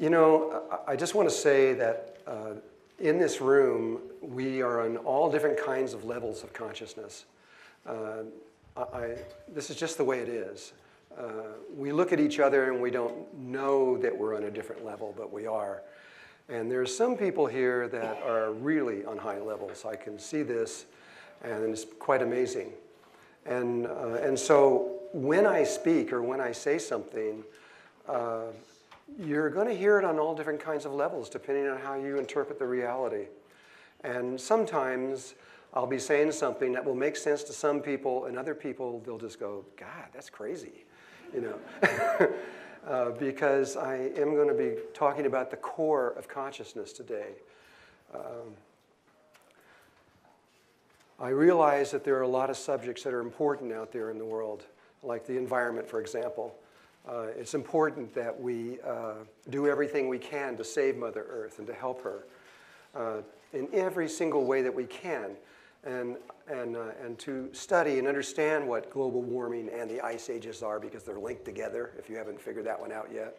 You know, I just want to say that in this room, we are on all different kinds of levels of consciousness. This is just the way it is. We look at each other and we don't know that we're on a different level, but we are. And there's some people here that are really on high levels. I can see this, and it's quite amazing. And so when I speak or when I say something, you're going to hear it on all different kinds of levels, depending on how you interpret the reality. And sometimes I'll be saying something that will make sense to some people, and other people, they'll just go, God, that's crazy, you know. Because I am going to be talking about the core of consciousness today. I realize that there are a lot of subjects that are important out there in the world, like the environment, for example. It's important that we do everything we can to save Mother Earth and to help her in every single way that we can, and to study and understand what global warming and the ice ages are, because they're linked together, if you haven't figured that one out yet.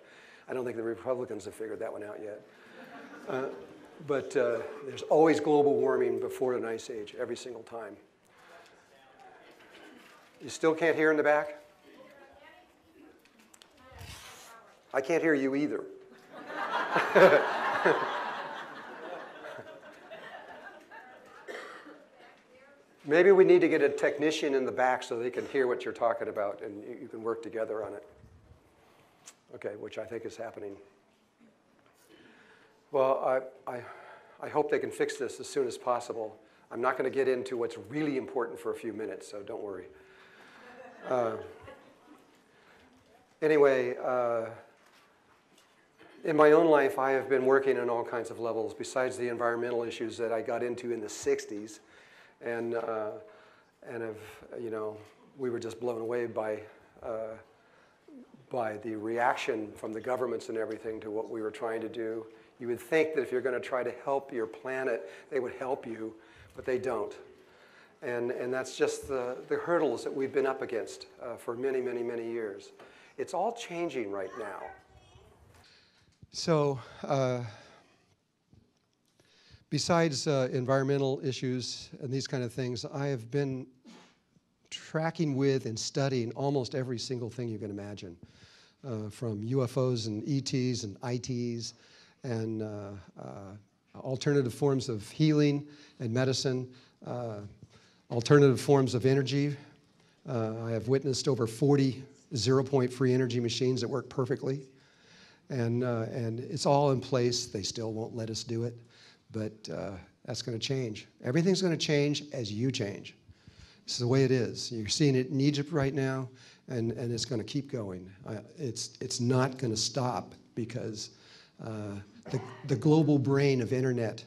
I don't think the Republicans have figured that one out yet. But there's always global warming before an ice age, every single time. You still can't hear in the back? I can't hear you either. Maybe we need to get a technician in the back so they can hear what you're talking about and you can work together on it. Okay, which I think is happening. Well, I hope they can fix this as soon as possible. I'm not going to get into what's really important for a few minutes, so don't worry. Anyway, in my own life, I have been working on all kinds of levels besides the environmental issues that I got into in the 60s. And you know, we were just blown away by the reaction from the governments and everything to what we were trying to do. You would think that if you're going to try to help your planet, they would help you, but they don't. And that's just the hurdles that we've been up against for many, many, many years. It's all changing right now. So besides environmental issues and these kind of things, I have been tracking with and studying almost every single thing you can imagine, from UFOs and ETs and ITs and alternative forms of healing and medicine, alternative forms of energy. I have witnessed over 40 zero-point free energy machines that work perfectly. And it's all in place. They still won't let us do it. But that's going to change. Everything's going to change as you change. This is the way it is. You're seeing it in Egypt right now, and it's going to keep going. It's not going to stop because the global brain of internet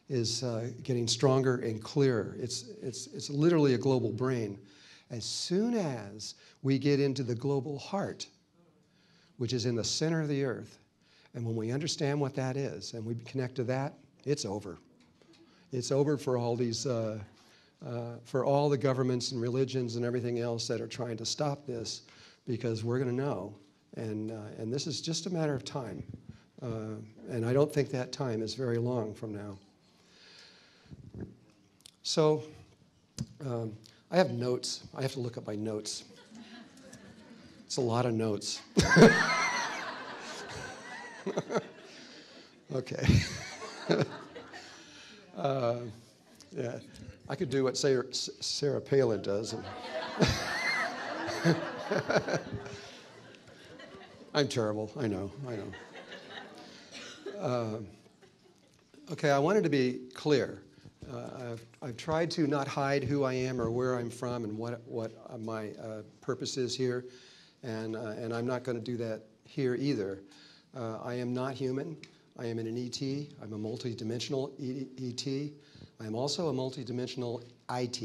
is getting stronger and clearer. It's literally a global brain. As soon as we get into the global heart, which is in the center of the earth, and when we understand what that is and we connect to that, it's over. It's over for all these, for all the governments and religions and everything else that are trying to stop this, because we're going to know, and this is just a matter of time, and I don't think that time is very long from now. So I have notes. I have to look up my notes. It's a lot of notes. Okay. Yeah, I could do what Sarah Palin does. I'm terrible, I know. Okay, I wanted to be clear. I've tried to not hide who I am or where I'm from and what my purpose is here, and I'm not going to do that here either. I am not human. I am an ET. I'm a multidimensional ET. I am also a multidimensional IT,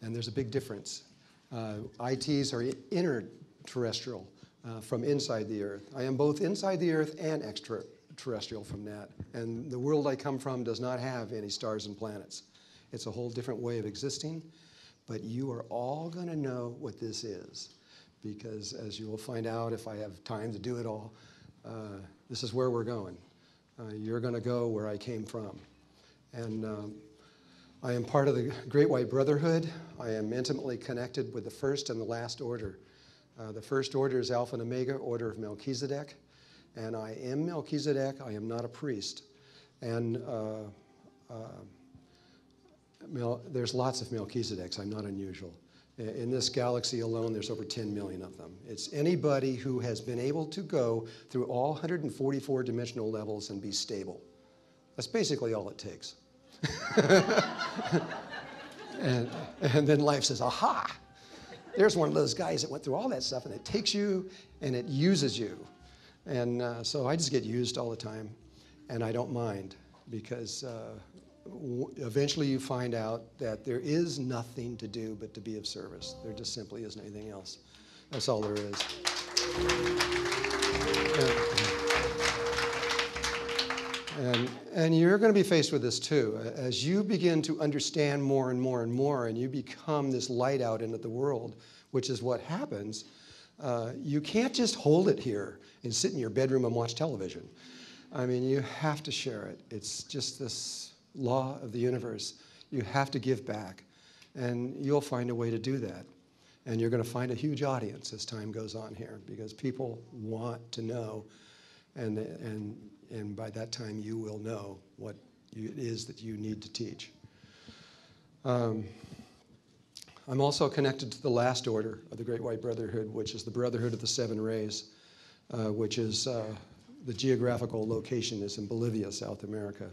and there's a big difference. ITs are interterrestrial, from inside the Earth. I am both inside the Earth and extraterrestrial from that, and the world I come from does not have any stars and planets. It's a whole different way of existing, but you are all going to know what this is, because as you will find out if I have time to do it all, this is where we're going. You're going to go where I came from. And I am part of the Great White Brotherhood. I am intimately connected with the first and the last order. The first order is Alpha and Omega, Order of Melchizedek. And I am Melchizedek. I am not a priest. And there's lots of Melchizedeks. I'm not unusual. In this galaxy alone, there's over 10 million of them. It's anybody who has been able to go through all 144 dimensional levels and be stable. That's basically all it takes. and then life says, aha, there's one of those guys that went through all that stuff, and it takes you and it uses you. And so I just get used all the time, and I don't mind, because eventually you find out that there is nothing to do but to be of service. There just simply isn't anything else. That's all there is. And you're going to be faced with this too. As you begin to understand more and more and more, and you become this light out into the world, which is what happens, you can't just hold it here and sit in your bedroom and watch television. I mean, you have to share it. It's just this law of the universe. You have to give back, and you'll find a way to do that. And you're going to find a huge audience as time goes on here, because people want to know, and by that time you will know what it is that you need to teach. I'm also connected to the last order of the Great White Brotherhood, which is the Brotherhood of the Seven Rays, which is the geographical location is in Bolivia, South America.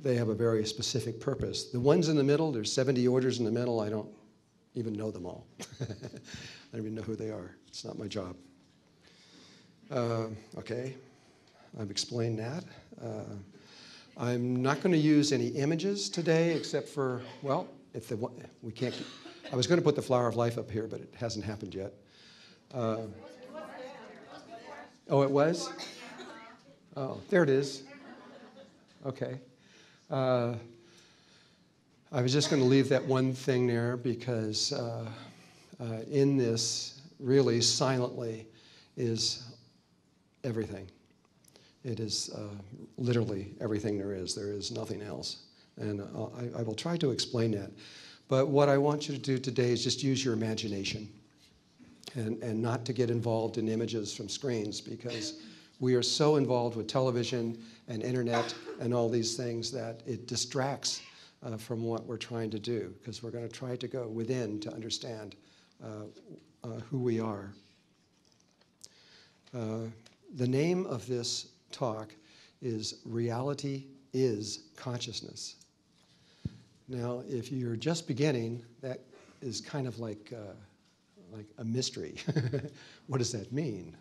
They have a very specific purpose. The ones in the middle, there's 70 orders in the middle. I don't even know them all. I don't even know who they are. It's not my job. Okay, I've explained that. I'm not going to use any images today, except for, well, we can't. I was going to put the Flower of Life up here, but it hasn't happened yet. Oh, it was? Oh, there it is. Okay. I was just going to leave that one thing there, because in this, really silently, is everything. It is literally everything there is. There is nothing else. And I will try to explain that. But what I want you to do today is just use your imagination, and not to get involved in images from screens, because we are so involved with television and internet and all these things that it distracts from what we're trying to do, because we're going to try to go within to understand who we are. The name of this talk is Reality is Consciousness. Now, if you're just beginning, that is kind of like a mystery. What does that mean?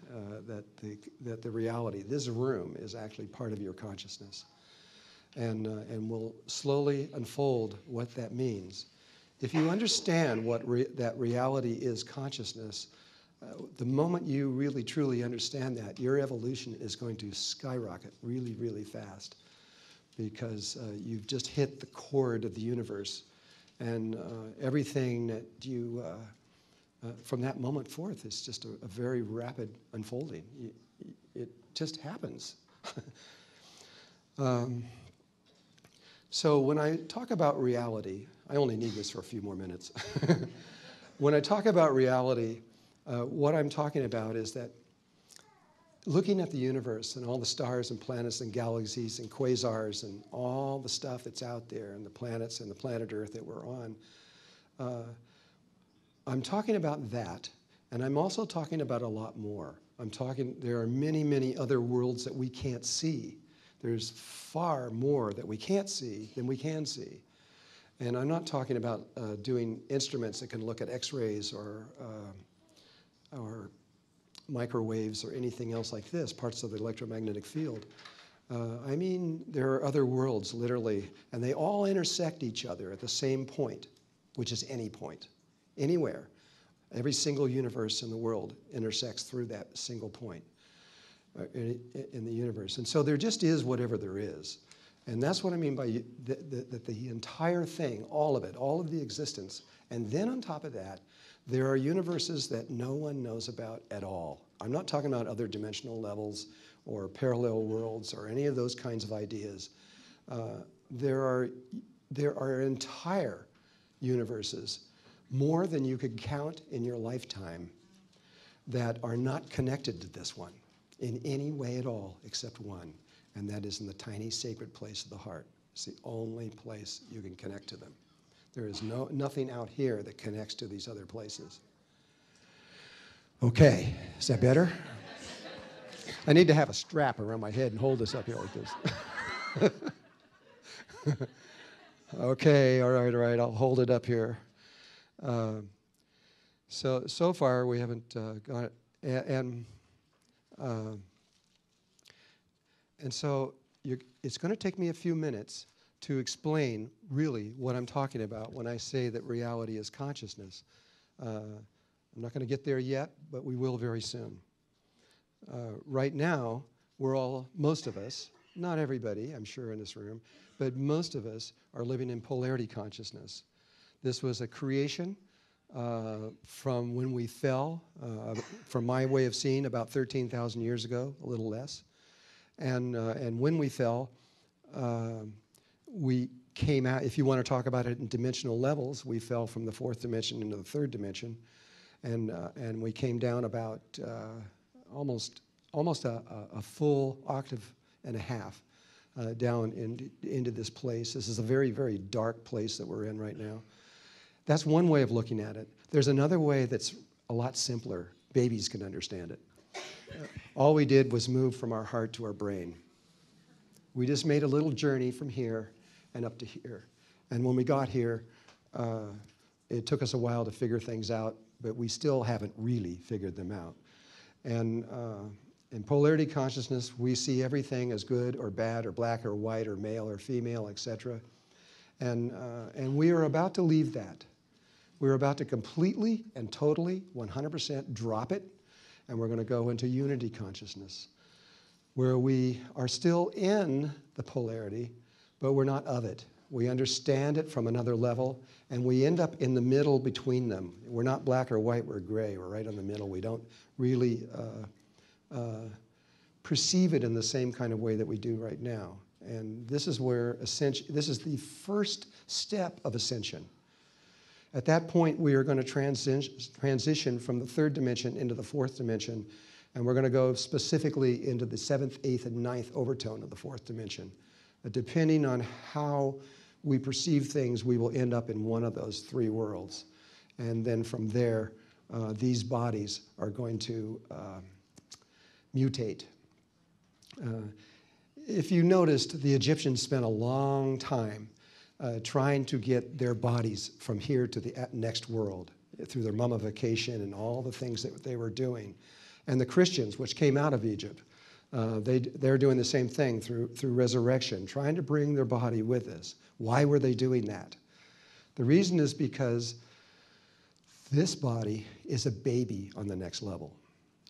That the reality, this room, is actually part of your consciousness, and we'll slowly unfold what that means. If you understand what that reality is consciousness, the moment you really truly understand that, your evolution is going to skyrocket really, really fast, because you've just hit the chord of the universe, and everything that you from that moment forth, it's just a very rapid unfolding. It just happens. So when I talk about reality, I only need this for a few more minutes. When I talk about reality, what I'm talking about is that looking at the universe and all the stars and planets and galaxies and quasars and all the stuff that's out there, and the planets and the planet Earth that we're on, I'm talking about that, and I'm also talking about a lot more. There are many, many other worlds that we can't see. There's far more that we can't see than we can see. And I'm not talking about doing instruments that can look at X-rays or microwaves or anything else like this, parts of the electromagnetic field. I mean, there are other worlds, literally, and they all intersect each other at the same point, which is any point. Anywhere. Every single universe in the world intersects through that single point in the universe. And so there just is whatever there is. And that's what I mean by that the entire thing, all of it, all of the existence. And then on top of that, there are universes that no one knows about at all. I'm not talking about other dimensional levels or parallel worlds or any of those kinds of ideas. There are entire universes, more than you could count in your lifetime, that are not connected to this one in any way at all except one, and that is in the tiny sacred place of the heart. It's the only place you can connect to them. There is nothing out here that connects to these other places. Okay, is that better? I need to have a strap around my head and hold this up here like this. Okay, all right, I'll hold it up here. So far we haven't got it, and so it's going to take me a few minutes to explain really what I'm talking about when I say that reality is consciousness. I'm not going to get there yet, but we will very soon. Right now, most of us, not everybody, I'm sure in this room, but most of us are living in polarity consciousness. This was a creation from when we fell, from my way of seeing, about 13,000 years ago, a little less. And when we fell, we came out, if you want to talk about it in dimensional levels, we fell from the fourth dimension into the third dimension. And we came down about almost a full octave and a half down into this place. This is a very, very dark place that we're in right now. That's one way of looking at it. There's another way that's a lot simpler. Babies can understand it. All we did was move from our heart to our brain. We just made a little journey from here and up to here. And when we got here, it took us a while to figure things out, but we still haven't really figured them out. And in polarity consciousness, we see everything as good or bad or black or white or male or female, etc. And we are about to leave that. We're about to completely and totally, 100% drop it, and we're going to go into unity consciousness, where we are still in the polarity, but we're not of it. We understand it from another level, and we end up in the middle between them. We're not black or white, we're gray. We're right in the middle. We don't really perceive it in the same kind of way that we do right now. And this is where ascension, this is the first step of ascension. At that point, we are going to transition from the third dimension into the fourth dimension, and we're going to go specifically into the seventh, eighth, and ninth overtone of the fourth dimension. Depending on how we perceive things, we will end up in one of those three worlds. And then from there, these bodies are going to mutate. If you noticed, the Egyptians spent a long time trying to get their bodies from here to the next world through their mummification and all the things that they were doing. And the Christians, which came out of Egypt, they're doing the same thing through resurrection, trying to bring their body with us. Why were they doing that? The reason is because this body is a baby on the next level.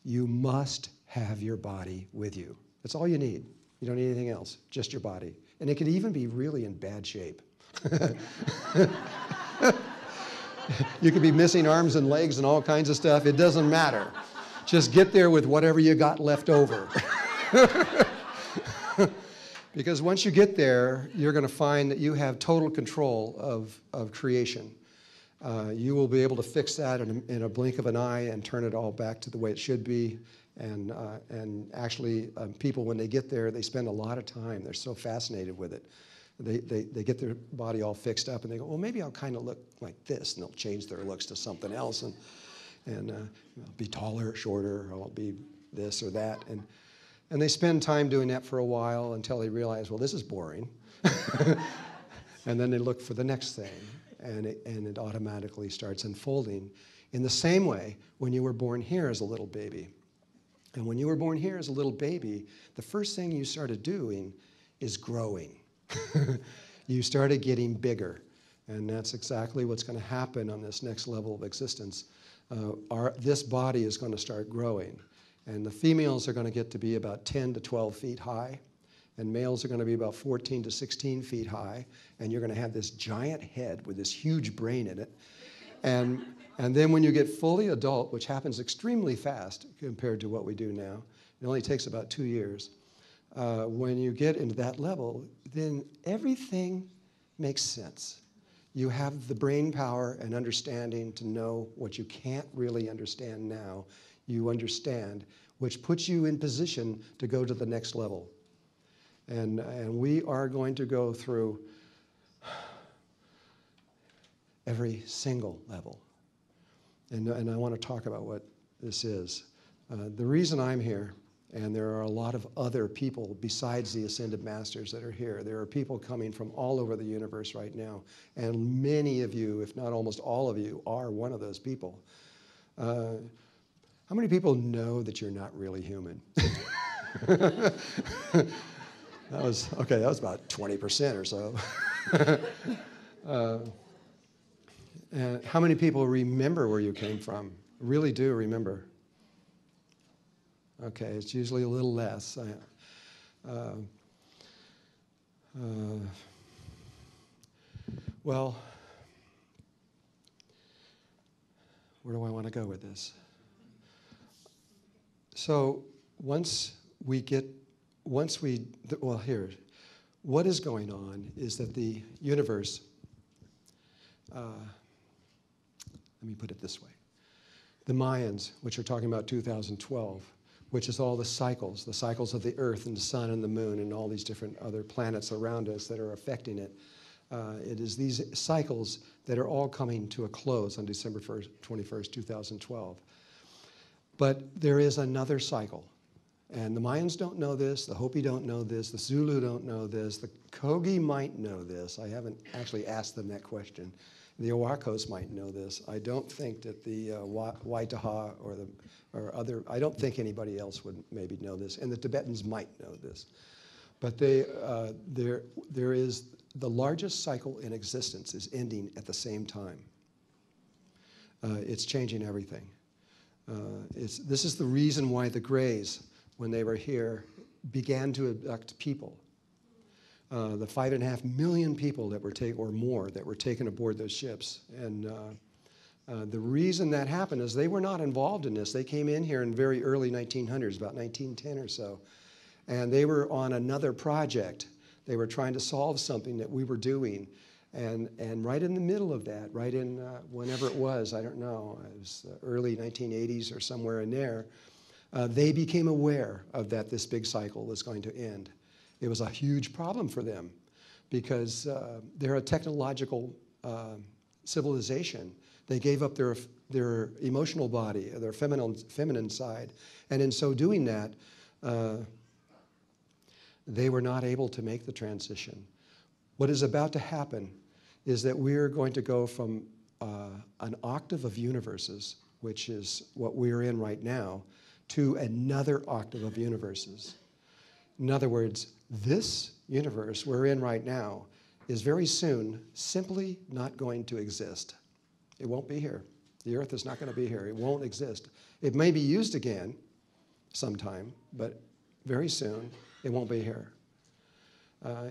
You must have your body with you. That's all you need. You don't need anything else, just your body. And it could even be really in bad shape. You could be missing arms and legs and all kinds of stuff. It doesn't matter. Just get there with whatever you got left over. Because once you get there, you're going to find that you have total control of creation. You will be able to fix that in a blink of an eye and turn it all back to the way it should be. And actually, people, when they get there, they spend a lot of time. They're so fascinated with it. They get their body all fixed up, and they go, well, maybe I'll kind of look like this, and they'll change their looks to something else, and I'll be taller, shorter, or I'll be this or that. And they spend time doing that for a while until they realize, well, this is boring. And then they look for the next thing, and it automatically starts unfolding. In the same way, when you were born here as a little baby, and when you were born here as a little baby, the first thing you started doing is growing. You started getting bigger, and that's exactly what's going to happen on this next level of existence. This body is going to start growing, and the females are going to get to be about 10 to 12 feet high, and males are going to be about 14 to 16 feet high, and you're going to have this giant head with this huge brain in it, And then when you get fully adult, which happens extremely fast compared to what we do now, it only takes about 2 years. When you get into that level, then everything makes sense. You have the brain power and understanding to know what you can't really understand now. You understand, which puts you in position to go to the next level. And we are going to go through every single level. And I want to talk about what this is. The reason I'm here, and there are a lot of other people besides the Ascended Masters that are here. There are people coming from all over the universe right now. And many of you, if not almost all of you, are one of those people. How many people know that you're not really human? That was about 20% or so. And how many people remember where you came from? Really do remember? Okay, it's usually a little less. Well, where do I want to go with this? So well, here, what is going on is that the universe, let me put it this way. The Mayans, which are talking about 2012, which is all the cycles of the Earth and the Sun and the Moon and all these different other planets around us that are affecting it. It is these cycles that are all coming to a close on December 21st, 2012. But there is another cycle. And the Mayans don't know this, the Hopi don't know this, the Zulu don't know this, the Kogi might know this. I haven't actually asked them that question. The Owakos might know this. I don't think that the Waitaha or other, I don't think anybody else would maybe know this, and the Tibetans might know this. But there is the largest cycle in existence is ending at the same time. It's changing everything. This is the reason why the Greys, when they were here, began to abduct people. The 5.5 million people that were taken, or more, that were taken aboard those ships. And the reason that happened is they were not involved in this. They came in here in very early 1900s, about 1910 or so. And they were on another project. They were trying to solve something that we were doing. And right in the middle of that, right in whenever it was, I don't know, it was the early 1980s or somewhere in there, they became aware of that this big cycle was going to end. It was a huge problem for them because they're a technological civilization. They gave up their emotional body, their feminine side. And in so doing that, they were not able to make the transition. What is about to happen is that we're going to go from an octave of universes, which is what we're in right now, to another octave of universes. In other words, this universe we're in right now is very soon simply not going to exist. It won't be here. The Earth is not going to be here. It won't exist. It may be used again sometime, but very soon it won't be here.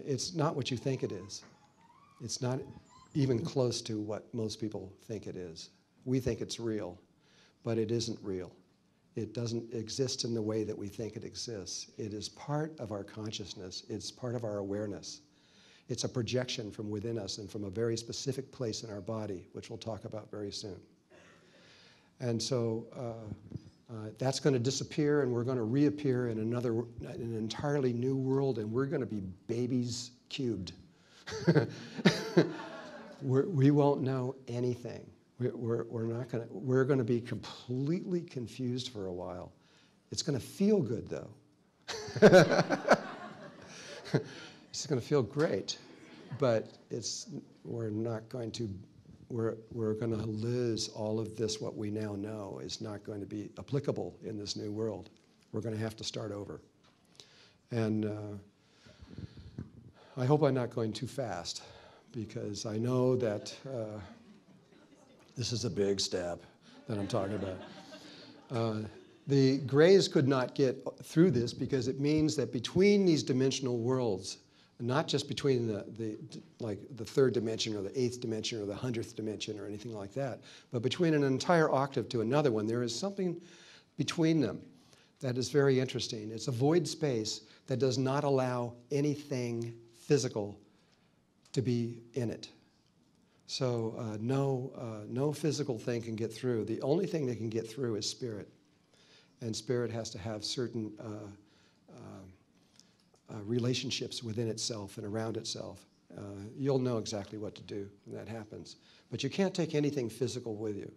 It's not what you think it is. It's not even close to what most people think it is. We think it's real, but it isn't real. It doesn't exist in the way that we think it exists. It is part of our consciousness. It's part of our awareness. It's a projection from within us and from a very specific place in our body, which we'll talk about very soon. And so that's going to disappear, and we're going to reappear in an entirely new world, and we're going to be babies cubed. We won't know anything. We're going to be completely confused for a while. It's going to feel good, though. It's going to feel great, but we're going to lose all of this. What we now know is not going to be applicable in this new world. We're going to have to start over. And I hope I'm not going too fast, because I know that this is a big step that I'm talking about. The Greys could not get through this because it means that between these dimensional worlds, not just between the third dimension or the eighth dimension or the 100th dimension or anything like that, but between an entire octave to another one, there is something between them that is very interesting. It's a void space that does not allow anything physical to be in it. So no physical thing can get through. The only thing that can get through is spirit. And spirit has to have certain relationships within itself and around itself. You'll know exactly what to do when that happens. But you can't take anything physical with you.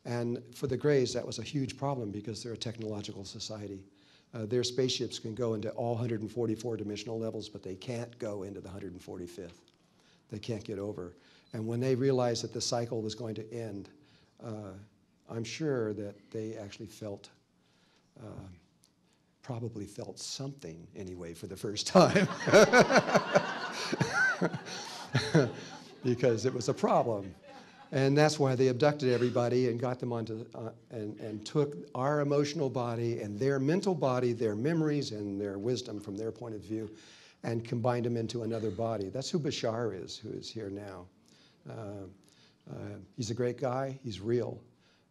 And for the Greys, that was a huge problem because they're a technological society. Their spaceships can go into all 144 dimensional levels, but they can't go into the 145th. They can't get over. And when they realized that the cycle was going to end, I'm sure that they actually probably felt something anyway for the first time. Because it was a problem. And that's why they abducted everybody and got them onto, and took our emotional body and their mental body, their memories and their wisdom from their point of view, and combined them into another body. That's who Bashar is, who is here now. He's a great guy. He's real.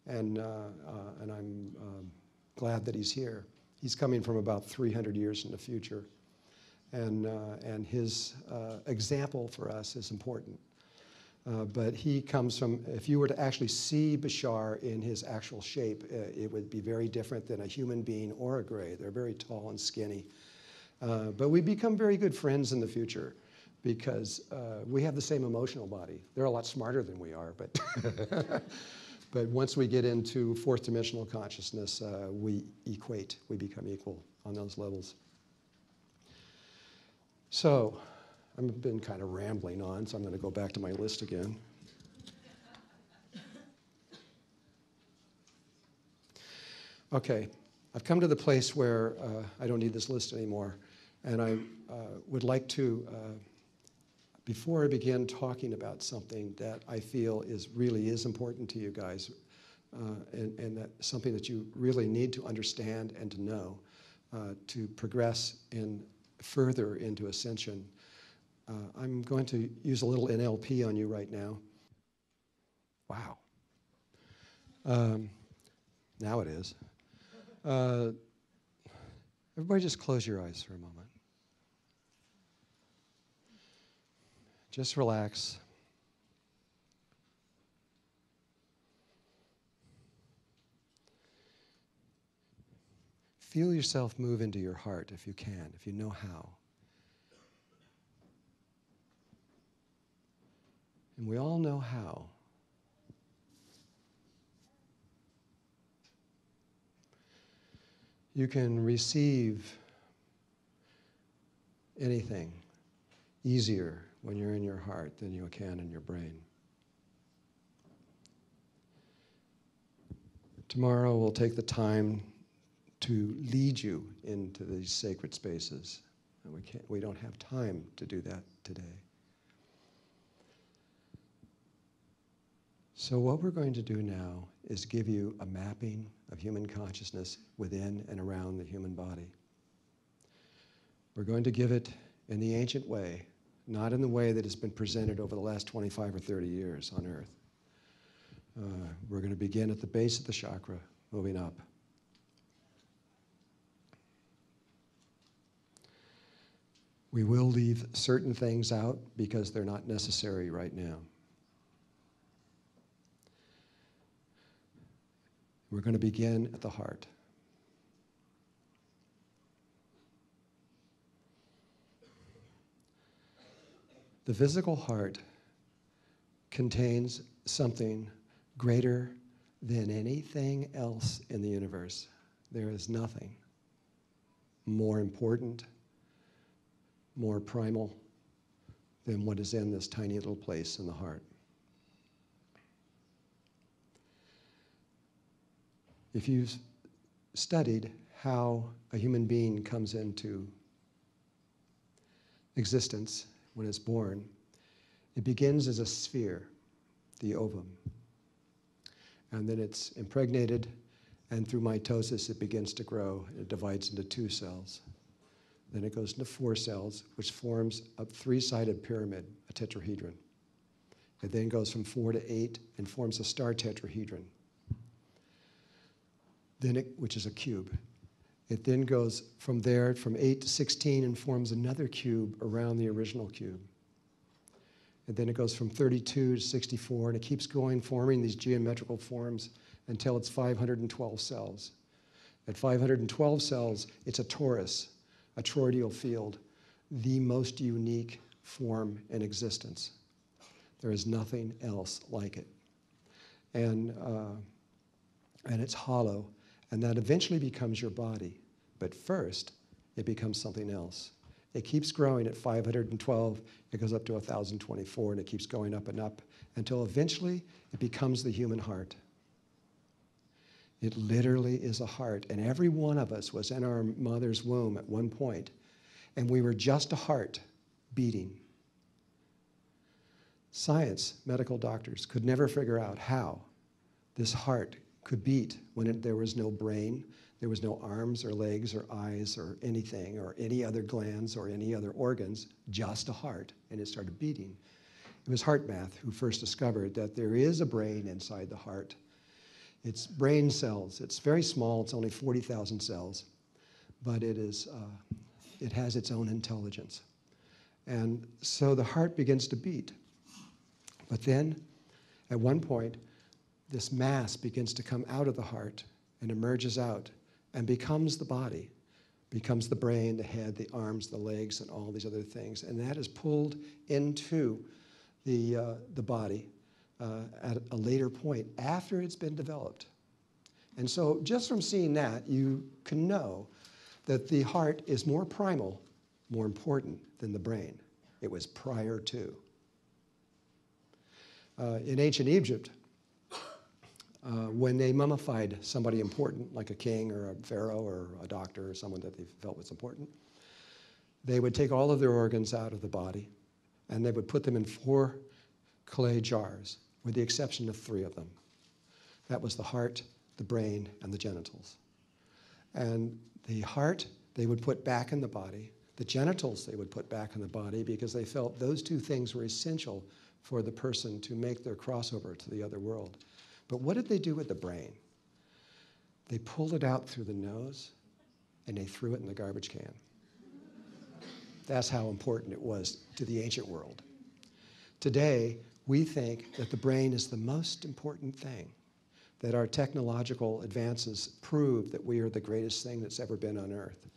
And I'm glad that he's here. He's coming from about 300 years in the future. And his example for us is important. But he comes from, if you were to actually see Bashar in his actual shape, it would be very different than a human being or a Grey. They're very tall and skinny. But we become very good friends in the future because we have the same emotional body. They're a lot smarter than we are, but, but once we get into fourth dimensional consciousness, we equate, we become equal on those levels. So, I've been kind of rambling on, so I'm going to go back to my list again. Okay, I've come to the place where I don't need this list anymore, and I would like to, before I begin talking about something that I feel really is important to you guys, and that something that you really need to understand and to know to progress further into ascension. I'm going to use a little NLP on you right now. Wow. Now it is. Everybody just close your eyes for a moment. Just relax. Feel yourself move into your heart if you can, if you know how. And we all know how. You can receive anything easier when you're in your heart than you can in your brain. Tomorrow we'll take the time to lead you into these sacred spaces. And we don't have time to do that today. So what we're going to do now is give you a mapping of human consciousness within and around the human body. We're going to give it in the ancient way, not in the way that has been presented over the last 25 or 30 years on Earth. We're going to begin at the base of the chakra, moving up. We will leave certain things out because they're not necessary right now. We're going to begin at the heart. The physical heart contains something greater than anything else in the universe. There is nothing more important, more primal than what is in this tiny little place in the heart. If you've studied how a human being comes into existence when it's born, it begins as a sphere, the ovum. And then it's impregnated, and through mitosis it begins to grow. It divides into two cells. Then it goes into 4 cells, which forms a 3-sided pyramid, a tetrahedron. It then goes from 4 to 8 and forms a star tetrahedron, which is a cube. It then goes from there, from 8 to 16, and forms another cube around the original cube. And then it goes from 32 to 64, and it keeps going, forming these geometrical forms until it's 512 cells. At 512 cells, it's a torus, a toroidal field, the most unique form in existence. There is nothing else like it. And it's hollow, and that eventually becomes your body. But first, it becomes something else. It keeps growing at 512, it goes up to 1,024, and it keeps going up and up until eventually it becomes the human heart. It literally is a heart, and every one of us was in our mother's womb at one point, and we were just a heart beating. Science, medical doctors, could never figure out how this heart could beat when there was no brain, there was no arms or legs or eyes or anything or any other glands or any other organs, just a heart, and it started beating. It was HeartMath who first discovered that there is a brain inside the heart. It's brain cells. It's very small. It's only 40,000 cells, but it has its own intelligence. And so the heart begins to beat. But then, at one point, this mass begins to come out of the heart and emerges out and becomes the body, becomes the brain, the head, the arms, the legs, and all these other things. And that is pulled into the body at a later point after it's been developed. And so just from seeing that, you can know that the heart is more primal, more important than the brain. It was prior to. In ancient Egypt, when they mummified somebody important, like a king or a pharaoh or a doctor or someone that they felt was important, they would take all of their organs out of the body, and they would put them in 4 clay jars, with the exception of 3 of them. That was the heart, the brain, and the genitals. And the heart, they would put back in the body. The genitals, they would put back in the body because they felt those 2 things were essential for the person to make their crossover to the other world. But what did they do with the brain? They pulled it out through the nose, and they threw it in the garbage can. That's how important it was to the ancient world. Today, we think that the brain is the most important thing, that our technological advances prove that we are the greatest thing that's ever been on Earth.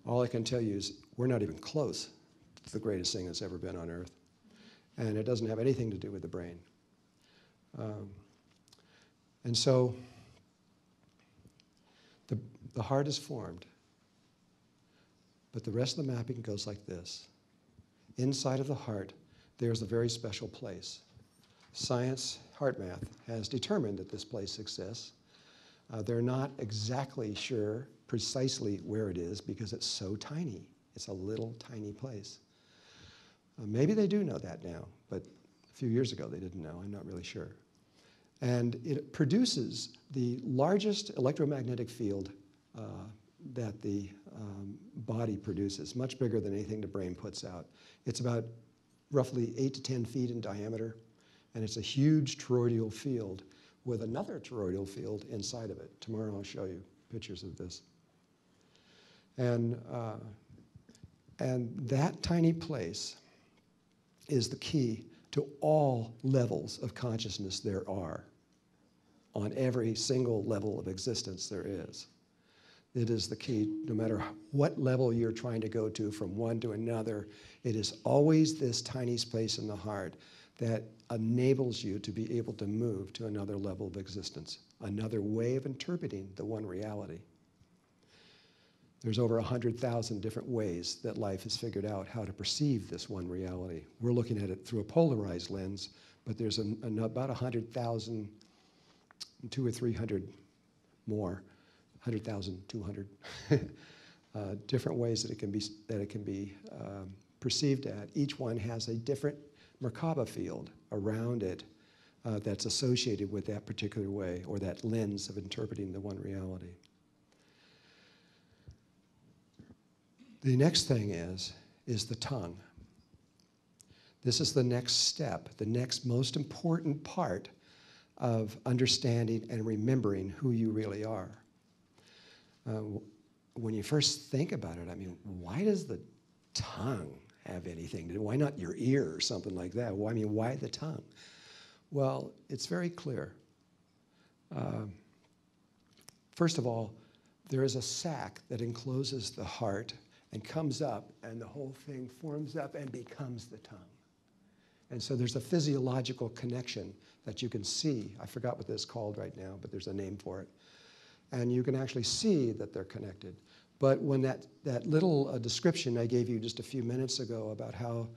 All I can tell you is we're not even close to the greatest thing that's ever been on Earth. And it doesn't have anything to do with the brain. And so the heart is formed, but the rest of the mapping goes like this. Inside of the heart, there's a very special place. Science, HeartMath, has determined that this place exists. They're not exactly sure precisely where it is because it's so tiny. It's a little tiny place. Maybe they do know that now, but a few years ago they didn't know. I'm not really sure. And it produces the largest electromagnetic field that the body produces, much bigger than anything the brain puts out. It's about roughly 8 to 10 feet in diameter, and it's a huge toroidal field with another toroidal field inside of it. Tomorrow I'll show you pictures of this. And that tiny place is the key to all levels of consciousness there are, on every single level of existence there is. It is the key, no matter what level you're trying to go to from one to another, it is always this tiny space in the heart that enables you to be able to move to another level of existence, another way of interpreting the one reality. There's over 100,000 different ways that life has figured out how to perceive this one reality. We're looking at it through a polarized lens, but there's about 100,000, 200 or 300 more, 100,000, 200 different ways that it can be perceived at. Each one has a different Merkaba field around it that's associated with that particular way or that lens of interpreting the one reality. The next thing is the tongue. This is the next step, the next most important part of understanding and remembering who you really are. When you first think about it, I mean, why does the tongue have anything to do? Why not your ear or something like that? Well, I mean, why the tongue? Well, it's very clear. First of all, there is a sac that encloses the heart and comes up, and the whole thing forms up and becomes the tongue. And so there's a physiological connection that you can see. I forgot what this is called right now, but there's a name for it. And you can actually see that they're connected. But when that little description I gave you just a few minutes ago about how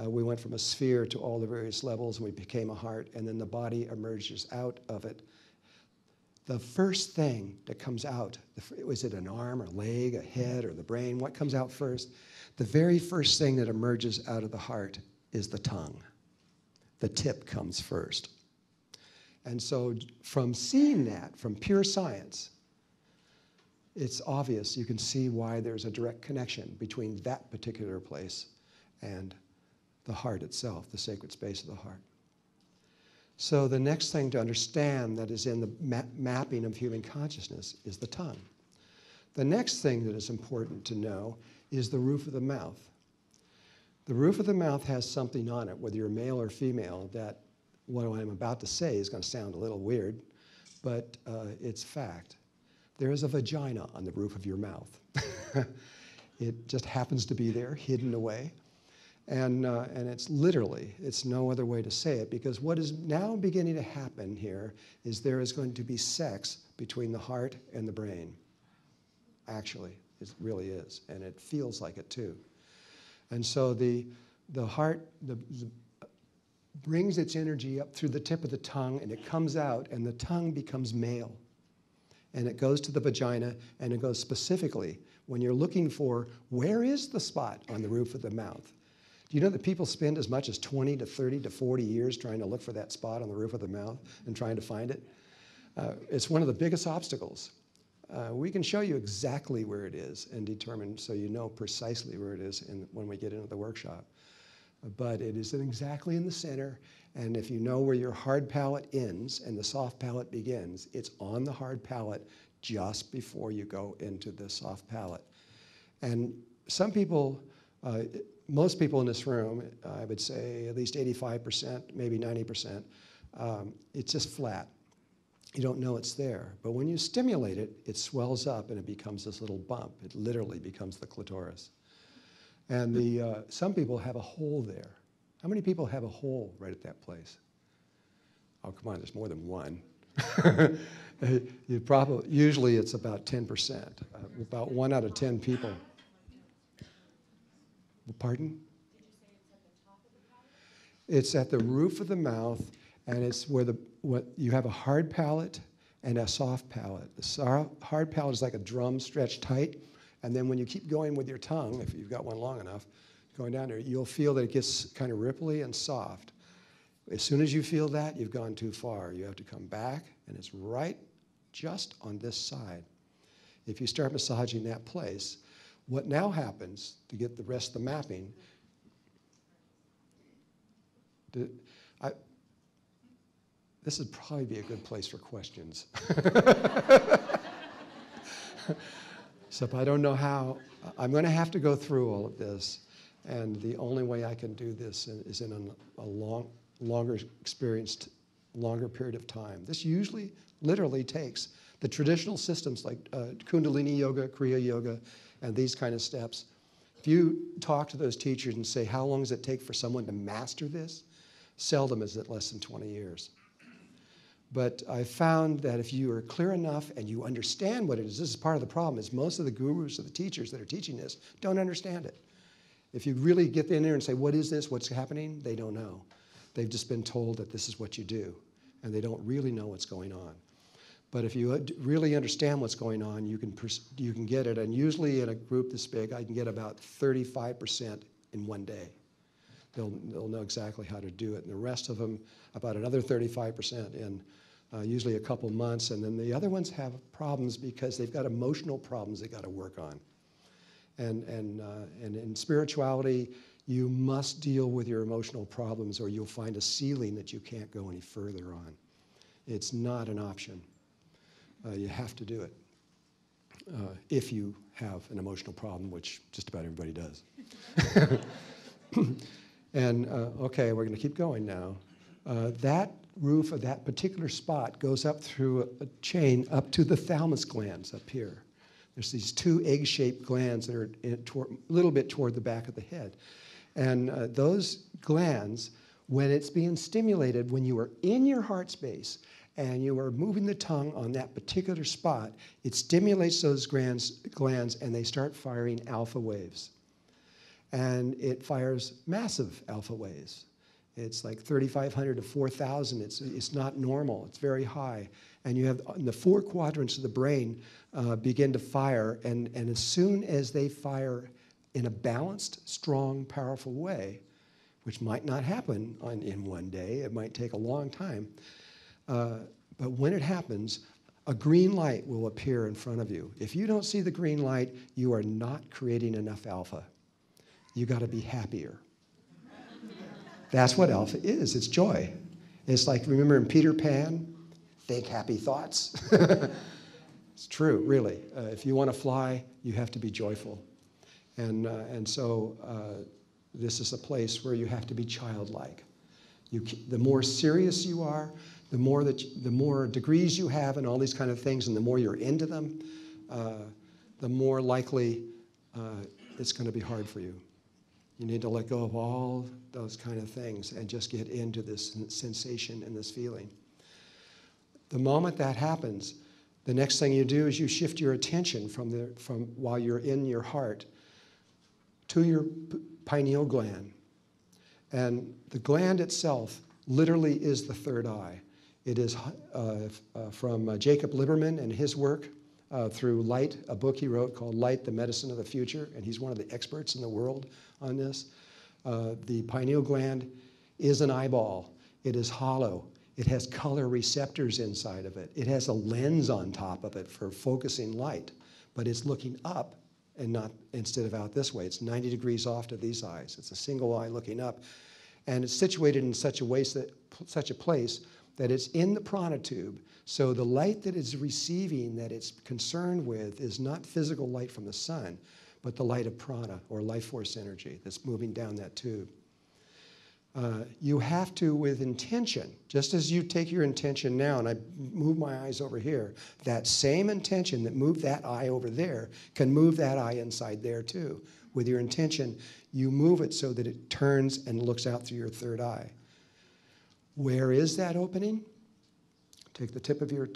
we went from a sphere to all the various levels and we became a heart, and then the body emerges out of it, the first thing that comes out, is it an arm, a leg, a head, or the brain? What comes out first? The very first thing that emerges out of the heart is the tongue. The tip comes first. And so from seeing that, from pure science, it's obvious. You can see why there's a direct connection between that particular place and the heart itself, the sacred space of the heart. So the next thing to understand that is in the mapping of human consciousness is the tongue. The next thing that is important to know is the roof of the mouth. The roof of the mouth has something on it, whether you're male or female, that what I'm about to say is going to sound a little weird, but it's fact. There is a vagina on the roof of your mouth. It just happens to be there, hidden away. And it's literally, it's no other way to say it, because what is now beginning to happen here is there is going to be sex between the heart and the brain. Actually, it really is, and it feels like it too. And so the heart brings its energy up through the tip of the tongue, and it comes out, and the tongue becomes male. And it goes to the vagina, and it goes specifically when you're looking for where is the spot on the roof of the mouth. Do you know that people spend as much as 20 to 30 to 40 years trying to look for that spot on the roof of the mouth and trying to find it? It's one of the biggest obstacles. We can show you exactly where it is and determine so you know precisely where it is when we get into the workshop. But it is exactly in the center, and if you know where your hard palate ends and the soft palate begins, it's on the hard palate just before you go into the soft palate. And some people, most people in this room, I would say at least 85%, maybe 90%, it's just flat. You don't know it's there. But when you stimulate it, it swells up and it becomes this little bump. It literally becomes the clitoris. And some people have a hole there. How many people have a hole right at that place? Oh, come on, there's more than one. Usually it's about 10%, about 1 out of 10 people. Pardon? Did you say it's at the top of the palate? It's at the roof of the mouth, and it's where you have a hard palate and a soft palate. The hard palate is like a drum stretched tight, and then when you keep going with your tongue, if you've got one long enough, going down there, you'll feel that it gets kind of ripply and soft. As soon as you feel that, you've gone too far. You have to come back, and it's right just on this side. If you start massaging that place, what now happens to get the rest of the mapping, this would probably be a good place for questions. So if I don't know how, I'm going to have to go through all of this, and the only way I can do this is in a longer period of time. This usually literally takes the traditional systems like Kundalini Yoga, Kriya Yoga, and these kind of steps. If you talk to those teachers and say, how long does it take for someone to master this? Seldom is it less than 20 years. But I found that if you are clear enough and you understand what it is, this is part of the problem, is most of the gurus or the teachers that are teaching this don't understand it. If you really get in there and say, what is this, what's happening, they don't know. They've just been told that this is what you do, and they don't really know what's going on. But if you really understand what's going on, you can get it. And usually in a group this big, I can get about 35% in one day. They'll know exactly how to do it. And the rest of them, about another 35% in usually a couple months. And then the other ones have problems because they've got emotional problems they got to work on. And in spirituality, you must deal with your emotional problems or you'll find a ceiling that you can't go any further on. It's not an option. You have to do it if you have an emotional problem, which just about everybody does. And okay, we're going to keep going now. That roof of that particular spot goes up through a chain up to the thalamus glands up here. There's these two egg-shaped glands that are a little bit toward the back of the head. And those glands, when it's being stimulated, when you are in your heart space and you are moving the tongue on that particular spot, it stimulates those glands and they start firing alpha waves. And it fires massive alpha waves. It's like 3,500 to 4,000. It's not normal. It's very high. And you have the 4 quadrants of the brain begin to fire. And as soon as they fire in a balanced, strong, powerful way, which might not happen in one day, it might take a long time, but when it happens, a green light will appear in front of you. If you don't see the green light, you are not creating enough alpha. You got to be happier. That's what alpha is. It's joy. It's like, remember in Peter Pan, think happy thoughts. It's true, really. If you want to fly, you have to be joyful. And so this is a place where you have to be childlike. The more serious you are, the more degrees you have and all these kind of things, and the more you're into them, the more likely it's going to be hard for you. You need to let go of all those kind of things and just get into this sensation and this feeling. The moment that happens, the next thing you do is you shift your attention from while you're in your heart to your pineal gland. And the gland itself literally is the third eye. It is from Jacob Liberman and his work through Light, a book he wrote called Light, the Medicine of the Future, and he's one of the experts in the world on this. The pineal gland is an eyeball. It is hollow. It has color receptors inside of it. It has a lens on top of it for focusing light, but it's looking up and not instead of out this way. It's 90 degrees off to these eyes. It's a single eye looking up, and it's situated in such a place that it's in the prana tube. So the light that it's receiving, that it's concerned with, is not physical light from the sun, but the light of prana, or life force energy, that's moving down that tube. You have to, with intention, just as you take your intention now, and I move my eyes over here, that same intention that moved that eye over there can move that eye inside there too. With your intention, you move it so that it turns and looks out through your third eye. Where is that opening? Take the tip of your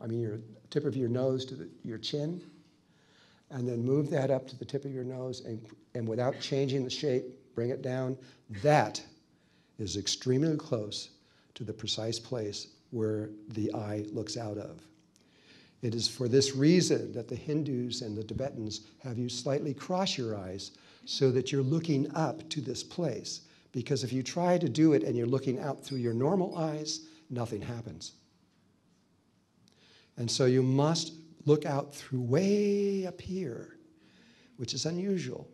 your tip of your nose to your chin, and then move that up to the tip of your nose, and without changing the shape, bring it down. That is extremely close to the precise place where the eye looks out of. It is for this reason that the Hindus and the Tibetans have you slightly cross your eyes so that you're looking up to this place. Because if you try to do it and you're looking out through your normal eyes, nothing happens. And so you must look out through way up here, which is unusual.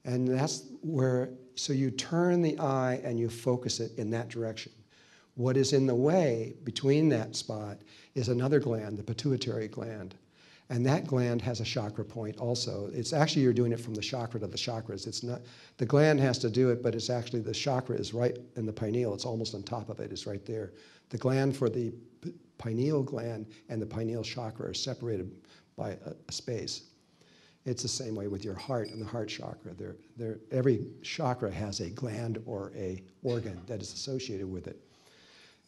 And that's where, so you turn the eye and you focus it in that direction. What is in the way between that spot is another gland, the pituitary gland. And that gland has a chakra point also. It's actually, you're doing it from the chakra to the chakras. It's not, the gland has to do it, but it's actually, the chakra is right in the pineal. It's almost on top of it. It's right there. The gland for the pineal gland and the pineal chakra are separated by a space. It's the same way with your heart and the heart chakra. Every chakra has a gland or a organ that is associated with it.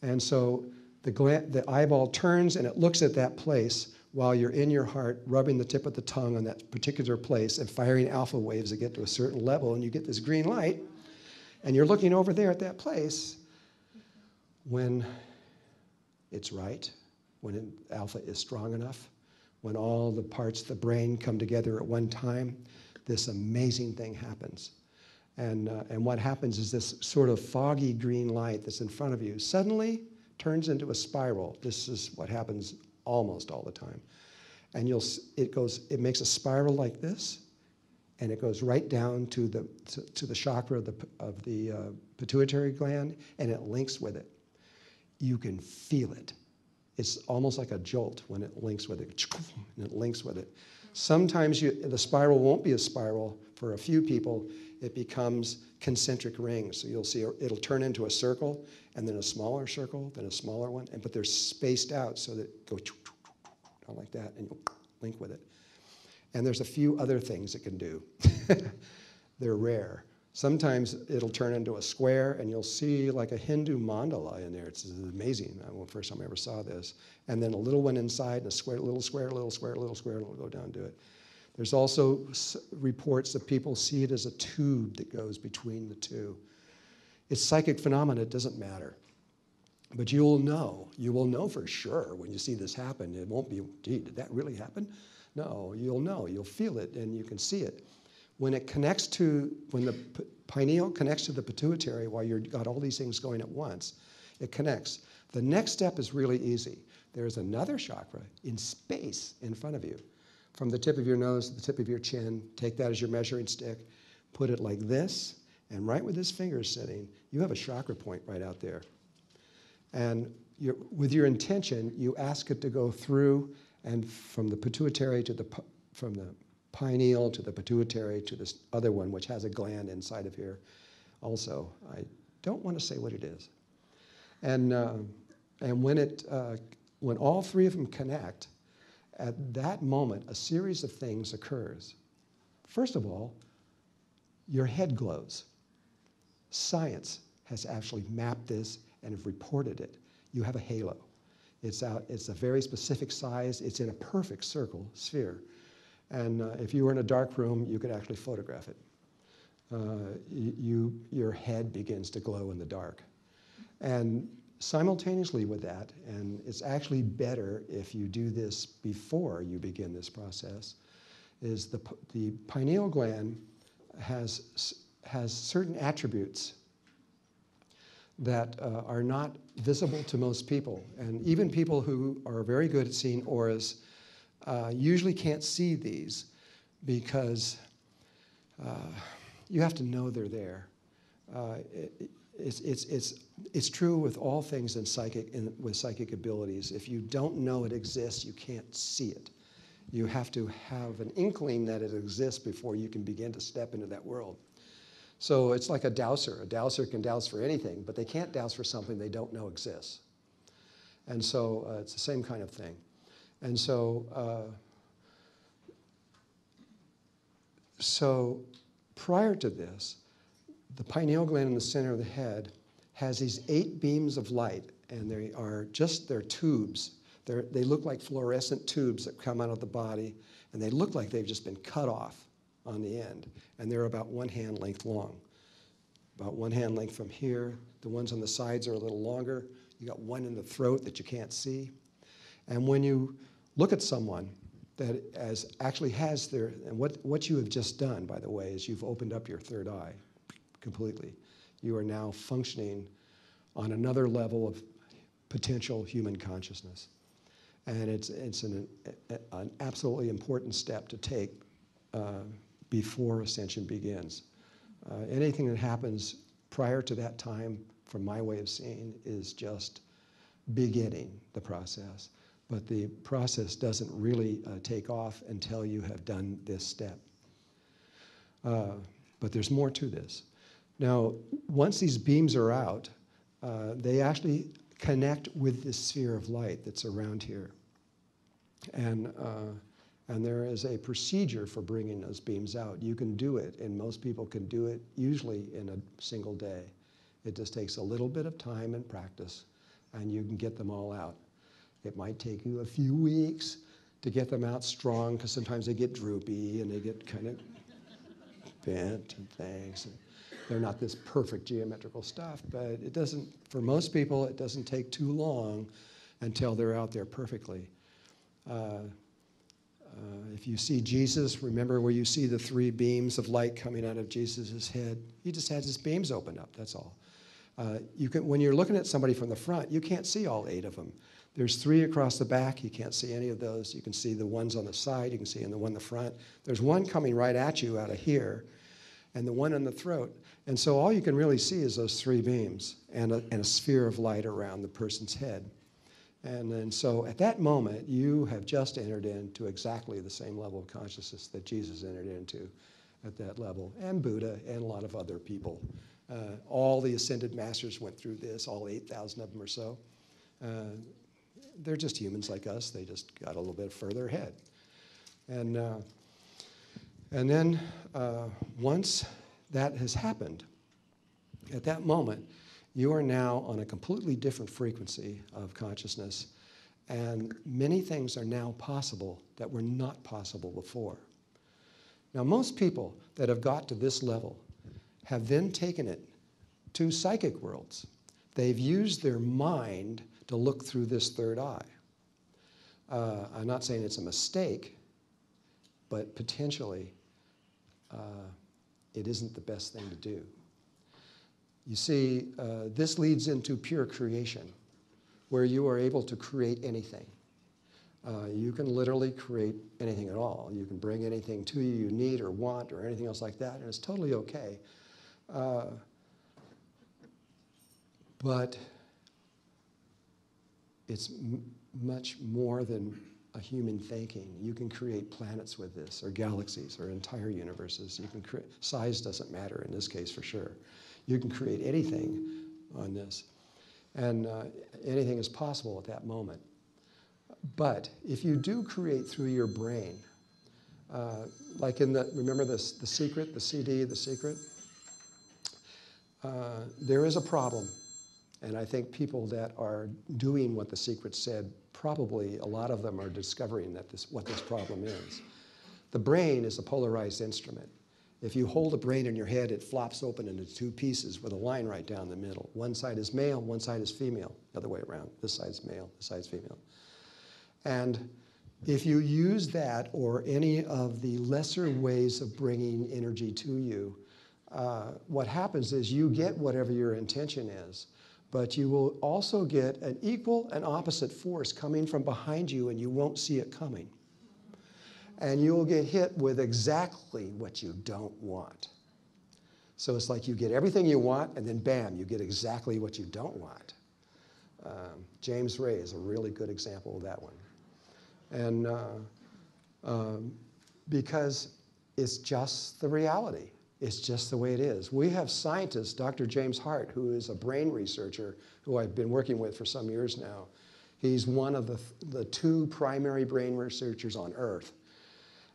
And so the eyeball turns and it looks at that place while you're in your heart, rubbing the tip of the tongue on that particular place and firing alpha waves that get to a certain level, and you get this green light, and you're looking over there at that place when it's right, when alpha is strong enough, when all the parts of the brain come together at one time, this amazing thing happens. And what happens is this sort of foggy green light that's in front of you suddenly turns into a spiral. This is what happens almost all the time. And it makes a spiral like this, and it goes right down to the chakra of the pituitary gland, and it links with it. You can feel it. It's almost like a jolt when it links with it, and it links with it. Sometimes the spiral won't be a spiral. For a few people, it becomes concentric rings. So you'll see it'll turn into a circle, and then a smaller circle, then a smaller one, but they're spaced out so that it goes like that, and you'll link with it. And there's a few other things it can do. They're rare. Sometimes it'll turn into a square, and you'll see like a Hindu mandala in there. It's amazing. First time I ever saw this. And then a little one inside, and a square, little square, little square, little square, and it'll go down to it. There's also reports that people see it as a tube that goes between the two. It's psychic phenomena. It doesn't matter. But you will know for sure when you see this happen. It won't be, gee, did that really happen? No, you'll know. You'll feel it, and you can see it. When the pineal connects to the pituitary while you've got all these things going at once, it connects. The next step is really easy. There's another chakra in space in front of you. From the tip of your nose to the tip of your chin, take that as your measuring stick, put it like this, and right where this finger is sitting, you have a chakra point right out there. And with your intention, you ask it to go through and from the pituitary to from the pineal to the pituitary to this other one, which has a gland inside of here also. I don't want to say what it is. And when all three of them connect, at that moment, a series of things occurs. First of all, your head glows. Science has actually mapped this and have reported it. You have a halo. It's a very specific size. It's in a perfect sphere. And if you were in a dark room, you could actually photograph it. Your head begins to glow in the dark. And simultaneously with that, and it's actually better if you do this before you begin this process, is the pineal gland has certain attributes that are not visible to most people. And even people who are very good at seeing auras usually can't see these because you have to know they're there. It's true with all things in with psychic abilities. If you don't know it exists, you can't see it. You have to have an inkling that it exists before you can begin to step into that world. So it's like a dowser. A dowser can douse for anything, but they can't douse for something they don't know exists. And so it's the same kind of thing. And so, so prior to this, the pineal gland in the center of the head has these 8 beams of light, and they're tubes. They look like fluorescent tubes that come out of the body, and they look like they've just been cut off on the end, and they're about 1 hand length long. About 1 hand length from here. The ones on the sides are a little longer. You got one in the throat that you can't see. And when you look at someone that actually has and what you have just done, by the way, is you've opened up your third eye completely. You are now functioning on another level of potential human consciousness. And it's an absolutely important step to take before ascension begins. Anything that happens prior to that time, from my way of seeing, is just beginning the process. But the process doesn't really take off until you have done this step. But there's more to this. Now, once these beams are out, they actually connect with this sphere of light that's around here. And there is a procedure for bringing those beams out. You can do it, and most people can do it usually in a single day. It just takes a little bit of time and practice, and you can get them all out. It might take you a few weeks to get them out strong, because sometimes they get droopy and they get kind of bent and things. They're not this perfect geometrical stuff, but it doesn't, for most people, it doesn't take too long until they're out there perfectly. If you see Jesus, remember where you see the 3 beams of light coming out of Jesus' head? He just has his beams open up, that's all. When you're looking at somebody from the front, you can't see all 8 of them. There's 3 across the back. You can't see any of those. You can see the ones on the side. You can see the one in the front. There's one coming right at you out of here, and the one in the throat. And so all you can really see is those 3 beams and a sphere of light around the person's head. And then so at that moment, you have just entered into exactly the same level of consciousness that Jesus entered into at that level, and Buddha and a lot of other people. All the ascended masters went through this, all 8,000 of them or so. They're just humans like us. They just got a little bit further ahead. And then once that has happened, at that moment, you are now on a completely different frequency of consciousness, and many things are now possible that were not possible before. Now, most people that have got to this level have then taken it to psychic worlds. They've used their mind to look through this third eye. I'm not saying it's a mistake, but potentially it isn't the best thing to do. You see, this leads into pure creation, where you are able to create anything. You can literally create anything at all. You can bring anything to you you need or want or anything else like that, and it's totally okay. But it's much more than a human thinking. You can create planets with this, or galaxies, or entire universes. You can create, size doesn't matter in this case for sure. You can create anything on this, and anything is possible at that moment. But if you do create through your brain, like in the, remember the Secret, the CD, The Secret? There is a problem, and I think people that are doing what The Secret said, probably a lot of them are discovering that what this problem is. The brain is a polarized instrument. If you hold a brain in your head, it flops open into 2 pieces with a line right down the middle. One side is male, one side is female, the other way around. This side's male, this side's female. And if you use that or any of the lesser ways of bringing energy to you, what happens is you get whatever your intention is, but you will also get an equal and opposite force coming from behind you, and you won't see it coming. And you'll get hit with exactly what you don't want. So it's like you get everything you want, and then bam, you get exactly what you don't want. James Ray is a really good example of that one. And because it's just the reality. It's just the way it is. We have scientists, Dr. James Hart, who is a brain researcher who I've been working with for some years now. He's one of the 2 primary brain researchers on Earth.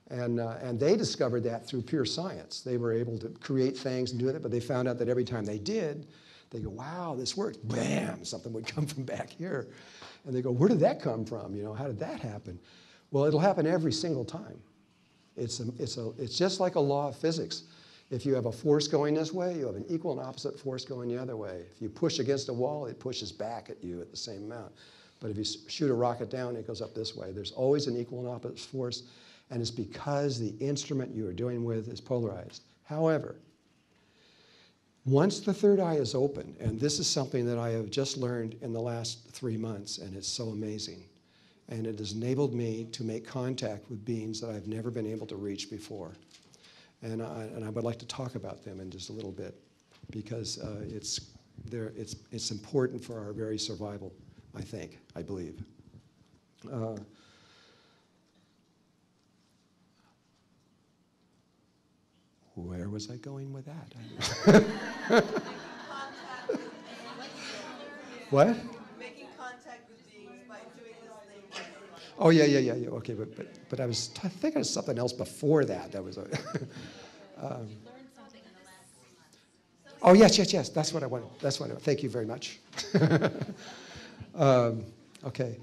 And they discovered that through pure science. They were able to create things and do it, but they found out that every time they did, they go, wow, this worked. Bam, something would come from back here. And they go, where did that come from? You know, how did that happen? Well, it'll happen every single time. It's just like a law of physics. If you have a force going this way, you have an equal and opposite force going the other way. If you push against a wall, it pushes back at you at the same amount. But if you shoot a rocket down, it goes up this way. There's always an equal and opposite force, and it's because the instrument you are dealing with is polarized. However, once the third eye is open, and this is something that I have just learned in the last 3 months, and it's so amazing, and it has enabled me to make contact with beings that I've never been able to reach before. And I would like to talk about them in just a little bit, because it's important for our very survival, I believe. Where was I going with that? What? Making contact with beings by doing this thing. Oh, yeah. Okay, but I was thinking of something else before that. That was. Oh, yes. That's what I wanted. Thank you very much. Okay.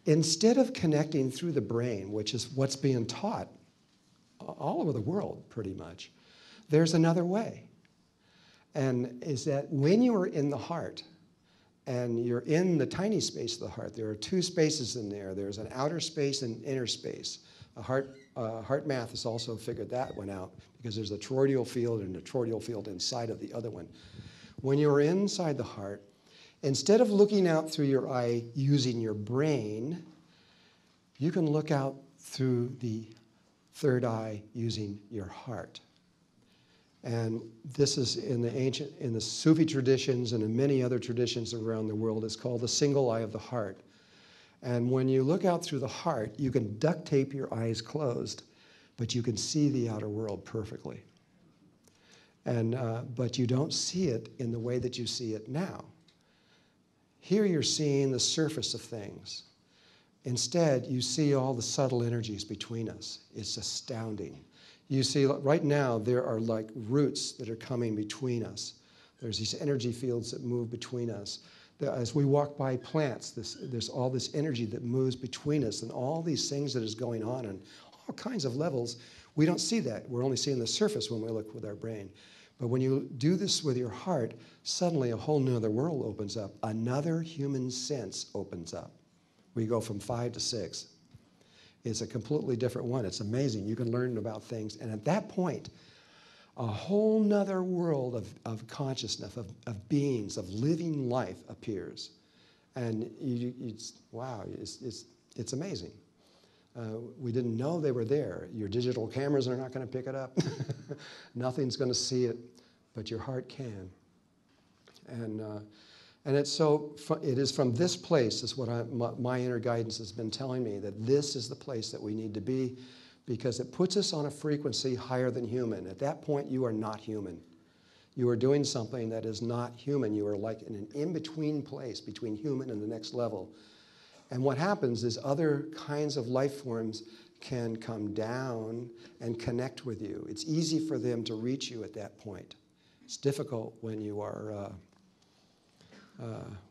Instead of connecting through the brain, which is what's being taught all over the world, pretty much, there's another way. And is that when you are in the heart, and you're in the tiny space of the heart, there are 2 spaces in there. There's an outer space and inner space. Heart math has also figured that one out, because there's a toroidal field and a toroidal field inside of the other one. when you're inside the heart, instead of looking out through your eye using your brain, you can look out through the third eye using your heart. And this is in the Sufi traditions and in many other traditions around the world, it's called the single eye of the heart. And when you look out through the heart, you can duct tape your eyes closed, but you can see the outer world perfectly. And, but you don't see it in the way that you see it now. Here you're seeing the surface of things. Instead, you see all the subtle energies between us. It's astounding. You see, right now, there are like roots that are coming between us. There's these energy fields that move between us. As we walk by plants, there's all this energy that moves between us and all these things that is going on all kinds of levels. We don't see that. We're only seeing the surface when we look with our brain. But when you do this with your heart, suddenly a whole nother world opens up. Another human sense opens up. We go from 5 to 6. It's a completely different one. It's amazing. You can learn about things. And at that point, a whole nother world of consciousness, of beings, of living life appears. And wow, it's amazing. We didn't know they were there. Your digital cameras are not going to pick it up. Nothing's going to see it, but your heart can. And it's so, it is from this place, is what my inner guidance has been telling me, that this is the place that we need to be, because it puts us on a frequency higher than human. At that point, you are not human. You are doing something that is not human. You are like in an in-between place between human and the next level. And what happens is other kinds of life forms can come down and connect with you. It's easy for them to reach you at that point. It's difficult when you are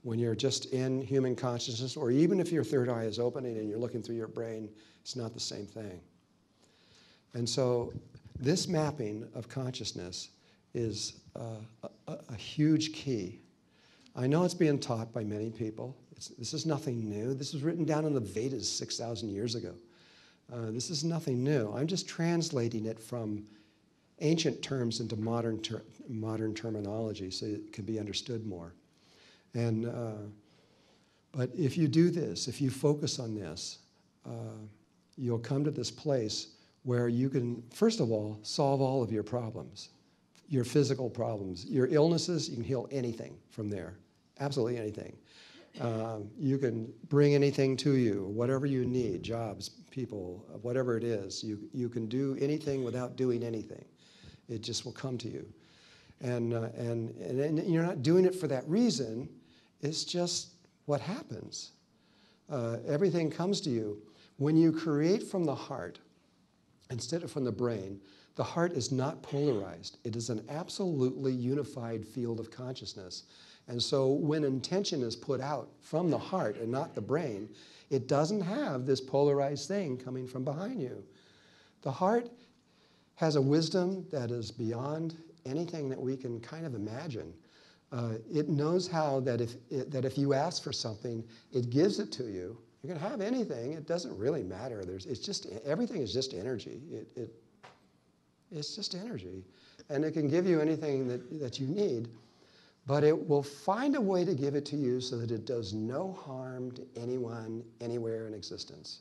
when you're just in human consciousness, or even if your third eye is opening and you're looking through your brain, it's not the same thing. And so this mapping of consciousness is a huge key. I know it's being taught by many people. This is nothing new. This was written down in the Vedas 6,000 years ago. This is nothing new. I'm just translating it from ancient terms into modern terminology so it can be understood more. And, but if you do this, if you focus on this, you'll come to this place where you can, first of all, solve all of your problems, your physical problems. Your illnesses, you can heal anything from there, absolutely anything. You can bring anything to you, whatever you need, jobs, people, whatever it is. You can do anything without doing anything. It just will come to you. And you're not doing it for that reason. It's just what happens. Everything comes to you. When you create from the heart, instead of from the brain, the heart is not polarized. It is an absolutely unified field of consciousness. And so when intention is put out from the heart and not the brain, it doesn't have this polarized thing coming from behind you. The heart has a wisdom that is beyond anything that we can kind of imagine. It knows how that if you ask for something, it gives it to you. You can have anything. It doesn't really matter. It's just, everything is just energy. It's just energy. And it can give you anything that you need, but it will find a way to give it to you so that it does no harm to anyone, anywhere in existence.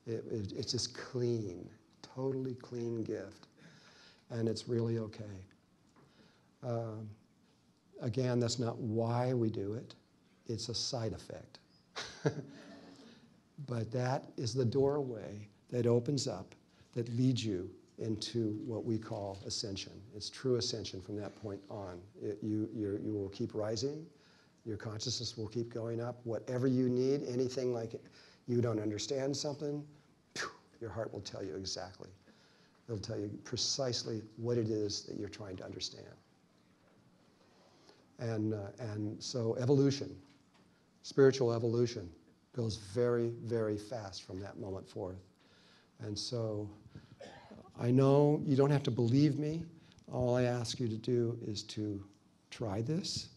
It's just clean, totally clean gift. And it's really okay. Again, that's not why we do it. It's a side effect. But that is the doorway that opens up, that leads you into what we call ascension. It's true ascension from that point on. You will keep rising. Your consciousness will keep going up. Whatever you need, anything like you don't understand something, your heart will tell you exactly. It'll tell you precisely what it is that you're trying to understand. And so evolution, spiritual evolution, goes very, very fast from that moment forth. And so I know you don't have to believe me. All I ask you to do is to try this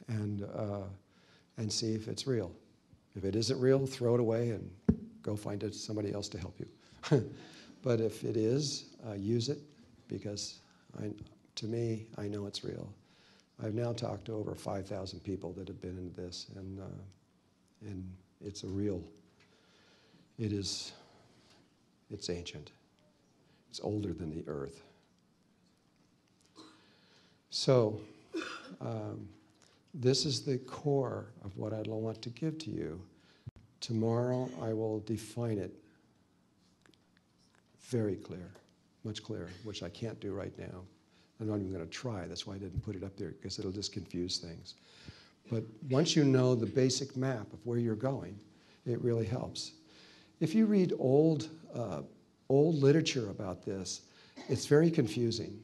and see if it's real. If it isn't real, throw it away and go find somebody else to help you. But if it is, use it, because to me, I know it's real. I've now talked to over 5,000 people that have been into this, and it's it's ancient. It's older than the earth. So, this is the core of what I want to give to you. Tomorrow I will define it very clear, much clearer, which I can't do right now. I'm not even going to try. That's why I didn't put it up there, because it'll just confuse things. But once you know the basic map of where you're going, it really helps. If you read old literature about this, it's very confusing.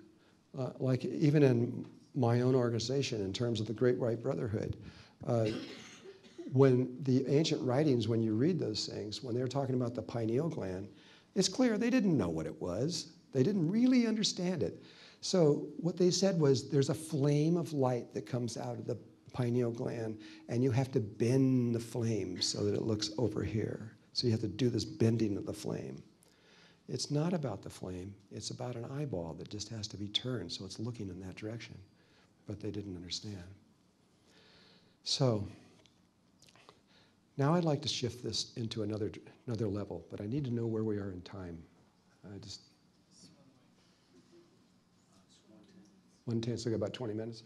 Like even in my own organization, in terms of the Great White Brotherhood, when the ancient writings, when you read those things, when they're talking about the pineal gland, it's clear they didn't know what it was. They didn't really understand it. So what they said was there's a flame of light that comes out of the pineal gland, and you have to bend the flame so that it looks over here. So you have to do this bending of the flame. It's not about the flame. It's about an eyeball that just has to be turned so it's looking in that direction. But they didn't understand. So now I'd like to shift this into another level, but I need to know where we are in time. 1:10, so we got about 20 minutes?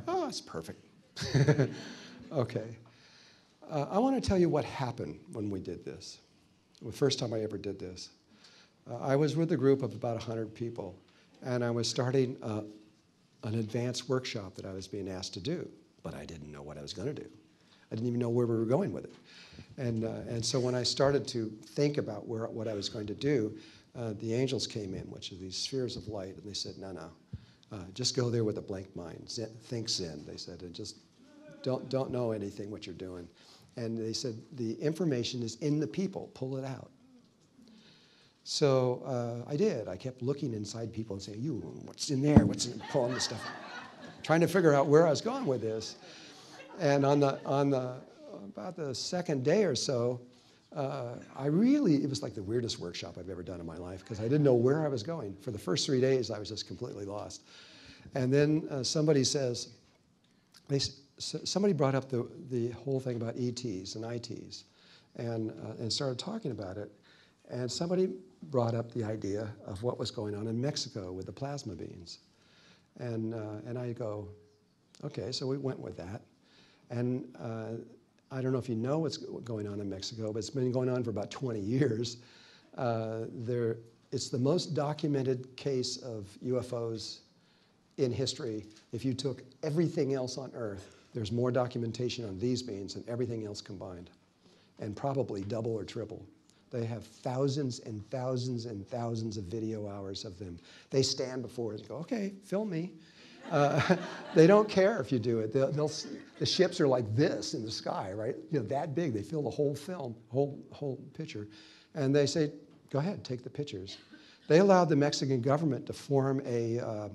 Oh, that's perfect. Okay. I want to tell you what happened when we did this. The first time I ever did this. I was with a group of about 100 people, and I was starting an advanced workshop that I was being asked to do, but I didn't know what I was going to do. I didn't even know where we were going with it. And so when I started to think about what I was going to do, the angels came in, which are these spheres of light, and they said, no, just go there with a blank mind. Think Zen, they said, and just don't know anything what you're doing. And they said, the information is in the people, pull it out. So I did. I kept looking inside people and saying, what's in there? What's in pulling this stuff out? Trying to figure out where I was going with this. And on about the second day or so, it was like the weirdest workshop I've ever done in my life, because I didn't know where I was going. For the first 3 days, I was just completely lost. And then somebody brought up the whole thing about ETs and ITs, and started talking about it. And somebody brought up the idea of what was going on in Mexico with the plasma beings. And I go, okay, so we went with that. And I don't know if you know what's going on in Mexico, but it's been going on for about 20 years. It's the most documented case of UFOs in history. If you took everything else on Earth, there's more documentation on these beings than everything else combined, and probably double or triple. They have thousands and thousands and thousands of video hours of them. They stand before it and go, okay, film me. They don't care if you do it. The ships are like this in the sky, right? That big. They fill the whole film, whole picture. And they say, go ahead, take the pictures. They allowed the Mexican government to form a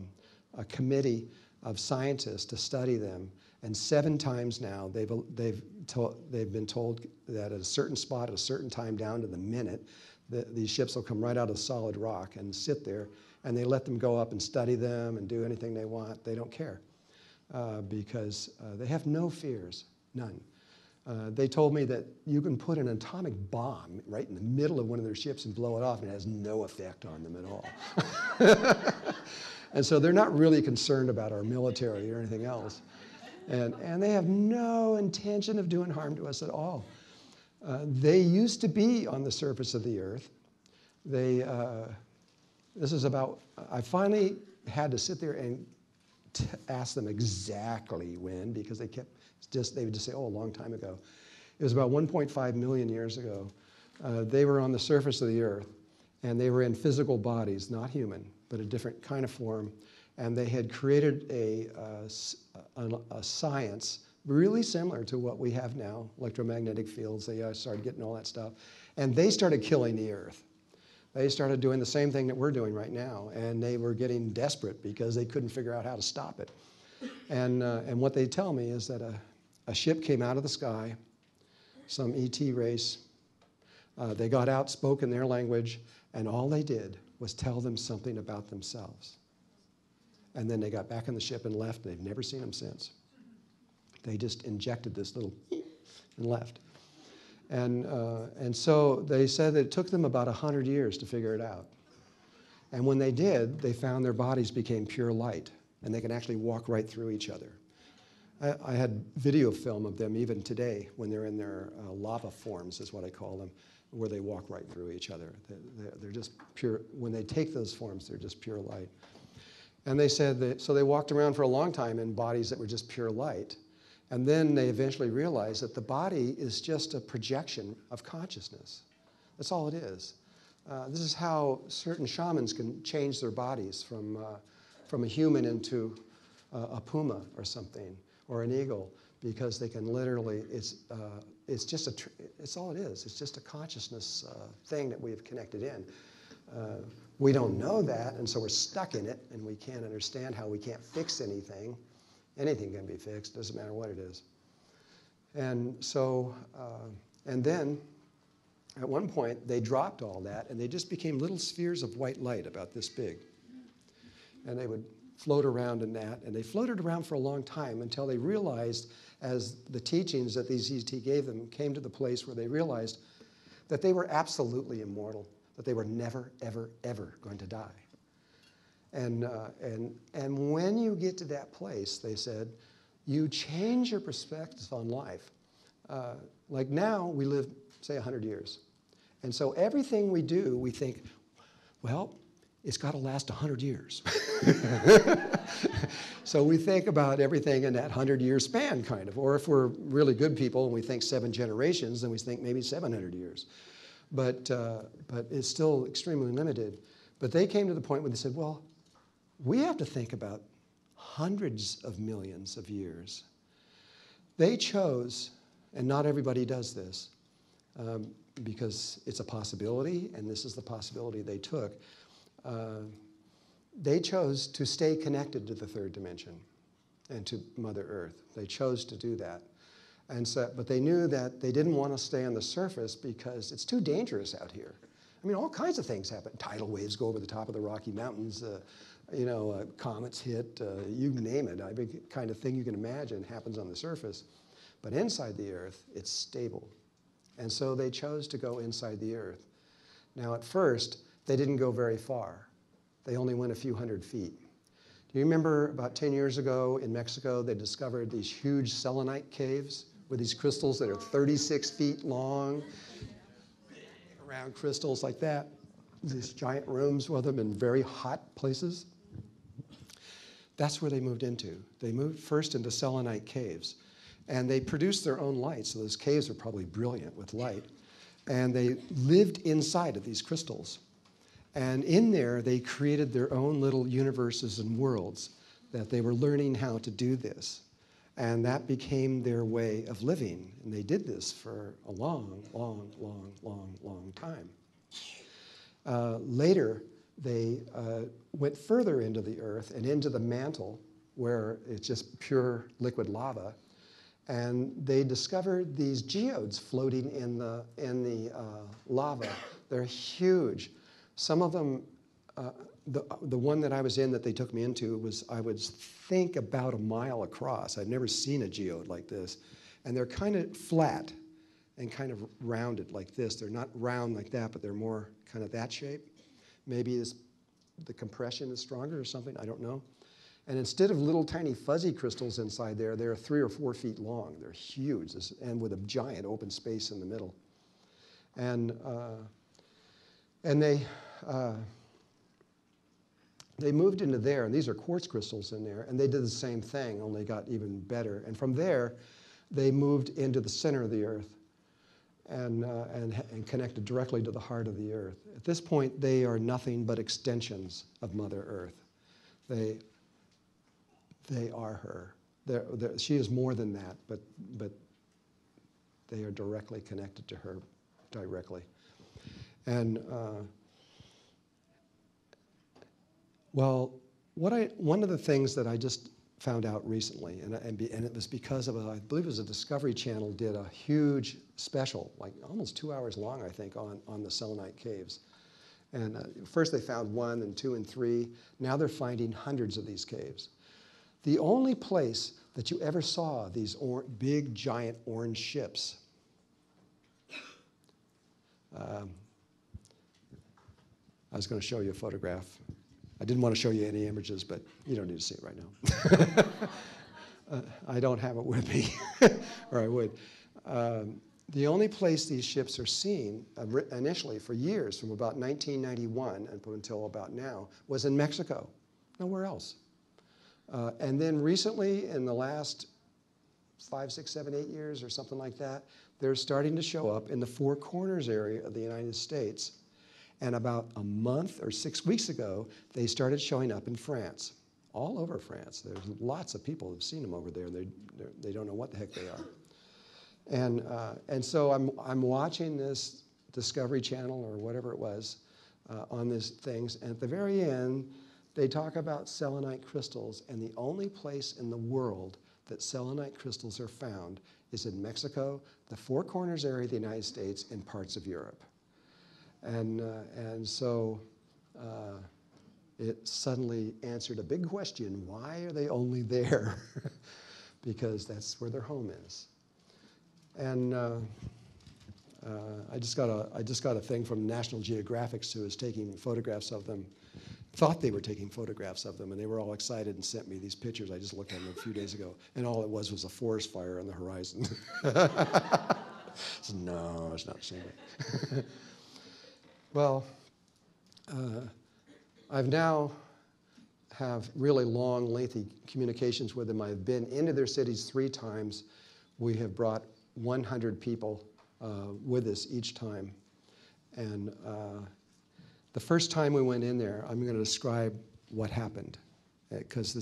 committee of scientists to study them. And 7 times now, they've been told that at a certain spot, at a certain time, down to the minute, these ships will come right out of solid rock and sit there, and they let them go up and study them and do anything they want. They don't care because they have no fears, none. They told me that you can put an atomic bomb right in the middle of one of their ships and blow it off, and it has no effect on them at all. And so they're not really concerned about our military or anything else. And they have no intention of doing harm to us at all. They used to be on the surface of the earth. I finally had to sit there and ask them exactly when, because they would just say, oh, a long time ago. It was about 1.5 million years ago. They were on the surface of the earth, and they were in physical bodies, not human, but a different kind of form. And they had created a science really similar to what we have now, electromagnetic fields. They started getting all that stuff. And they started killing the earth. They started doing the same thing that we're doing right now. And they were getting desperate because they couldn't figure out how to stop it. And what they tell me is that a ship came out of the sky, some ET race. They got out, spoke in their language, and all they did was tell them something about themselves. And then they got back on the ship and left, and they've never seen them since. They just injected this little and left. And so they said that it took them about 100 years to figure it out. And when they did, they found their bodies became pure light, and they can actually walk right through each other. I had video film of them even today when they're in their lava forms, is what I call them, where they walk right through each other. They're just pure. When they take those forms, they're just pure light. And they said that, so they walked around for a long time in bodies that were just pure light. And then they eventually realized that the body is just a projection of consciousness. That's all it is. This is how certain shamans can change their bodies from a human into a puma or something, or an eagle, because they can literally, it's all it is. It's just a consciousness thing that we have connected in. We don't know that, and so we're stuck in it, and we can't understand how we can't fix anything. Anything can be fixed, doesn't matter what it is. And so, and then at one point, they dropped all that, and they just became little spheres of white light about this big. And they would float around in that, and they floated around for a long time until they realized, as the teachings that these ET gave them came to the place where they realized that they were absolutely immortal, that they were never, ever, ever going to die. And when you get to that place, they said, you change your perspective on life. Like now, we live, say, 100 years. And so everything we do, we think, well, it's got to last 100 years. So we think about everything in that 100-year span, kind of. Or if we're really good people and we think 7 generations, then we think maybe 700 years. But it's still extremely limited. But they came to the point where they said, well, we have to think about hundreds of millions of years. They chose, and not everybody does this, because it's a possibility, and this is the possibility they took. They chose to stay connected to the third dimension and to Mother Earth. They chose to do that. And so, but they knew that they didn't want to stay on the surface because it's too dangerous out here. I mean, all kinds of things happen. Tidal waves go over the top of the Rocky Mountains. Comets hit, you name it. Every kind of thing you can imagine happens on the surface. But inside the Earth, it's stable. And so they chose to go inside the Earth. Now, at first, they didn't go very far. They only went a few hundred feet. Do you remember about 10 years ago in Mexico, they discovered these huge selenite caves with these crystals that are 36 feet long, round crystals like that, these giant rooms with them in very hot places? That's where they moved into. They moved first into selenite caves. And they produced their own light, so those caves are probably brilliant with light. And they lived inside of these crystals. And in there, they created their own little universes and worlds that they were learning how to do this. And that became their way of living. And they did this for a long, long, long, long, long time. Later, they went further into the earth and into the mantle, where it's just pure liquid lava. And they discovered these geodes floating in the lava. They're huge. Some of them, the one that I was in that they took me into was, I would think, about a mile across. I'd never seen a geode like this. And they're kind of flat and kind of rounded like this. They're not round like that, but they're more kind of that shape. Maybe the compression is stronger or something, I don't know. And instead of little tiny fuzzy crystals inside there, they're 3 or 4 feet long. They're huge, and with a giant open space in the middle. And they moved into there, and these are quartz crystals in there, and they did the same thing, only got even better. And from there, they moved into the center of the earth and connected directly to the heart of the earth. At this point, they are nothing but extensions of Mother Earth. They are her. She is more than that, but they are directly connected to her, directly. And one of the things that I just found out recently, and it was because of I believe it was a Discovery Channel did a huge special, like almost 2 hours long, I think, on the selenite caves. And first they found 1 and 2 and 3. Now they're finding hundreds of these caves. The only place that you ever saw these big, giant orange ships, I was going to show you a photograph. I didn't want to show you any images, but you don't need to see it right now. I don't have it with me, or I would. The only place these ships are seen initially for years, from about 1991 until about now, was in Mexico. Nowhere else. And then recently, in the last 5, 6, 7, 8 years or something like that, they're starting to show up in the Four Corners area of the United States. And about a month or 6 weeks ago, they started showing up in France, all over France. There's lots of people who've seen them over there. They don't know what the heck they are. And so I'm watching this Discovery Channel or whatever it was on these things. And at the very end, they talk about selenite crystals. And the only place in the world that selenite crystals are found is in Mexico, the Four Corners area of the United States, and parts of Europe. And so it suddenly answered a big question: why are they only there? Because that's where their home is. And I just got a thing from National Geographic, who was taking photographs of them. Thought they were taking photographs of them, and they were all excited and sent me these pictures. I just looked at them a few days ago, and all it was a forest fire on the horizon. So, no, it's not the same way. Well, I've now have really long, lengthy communications with them. I've been into their cities 3 times. We have brought 100 people with us each time. And the first time we went in there, I'm going to describe what happened, because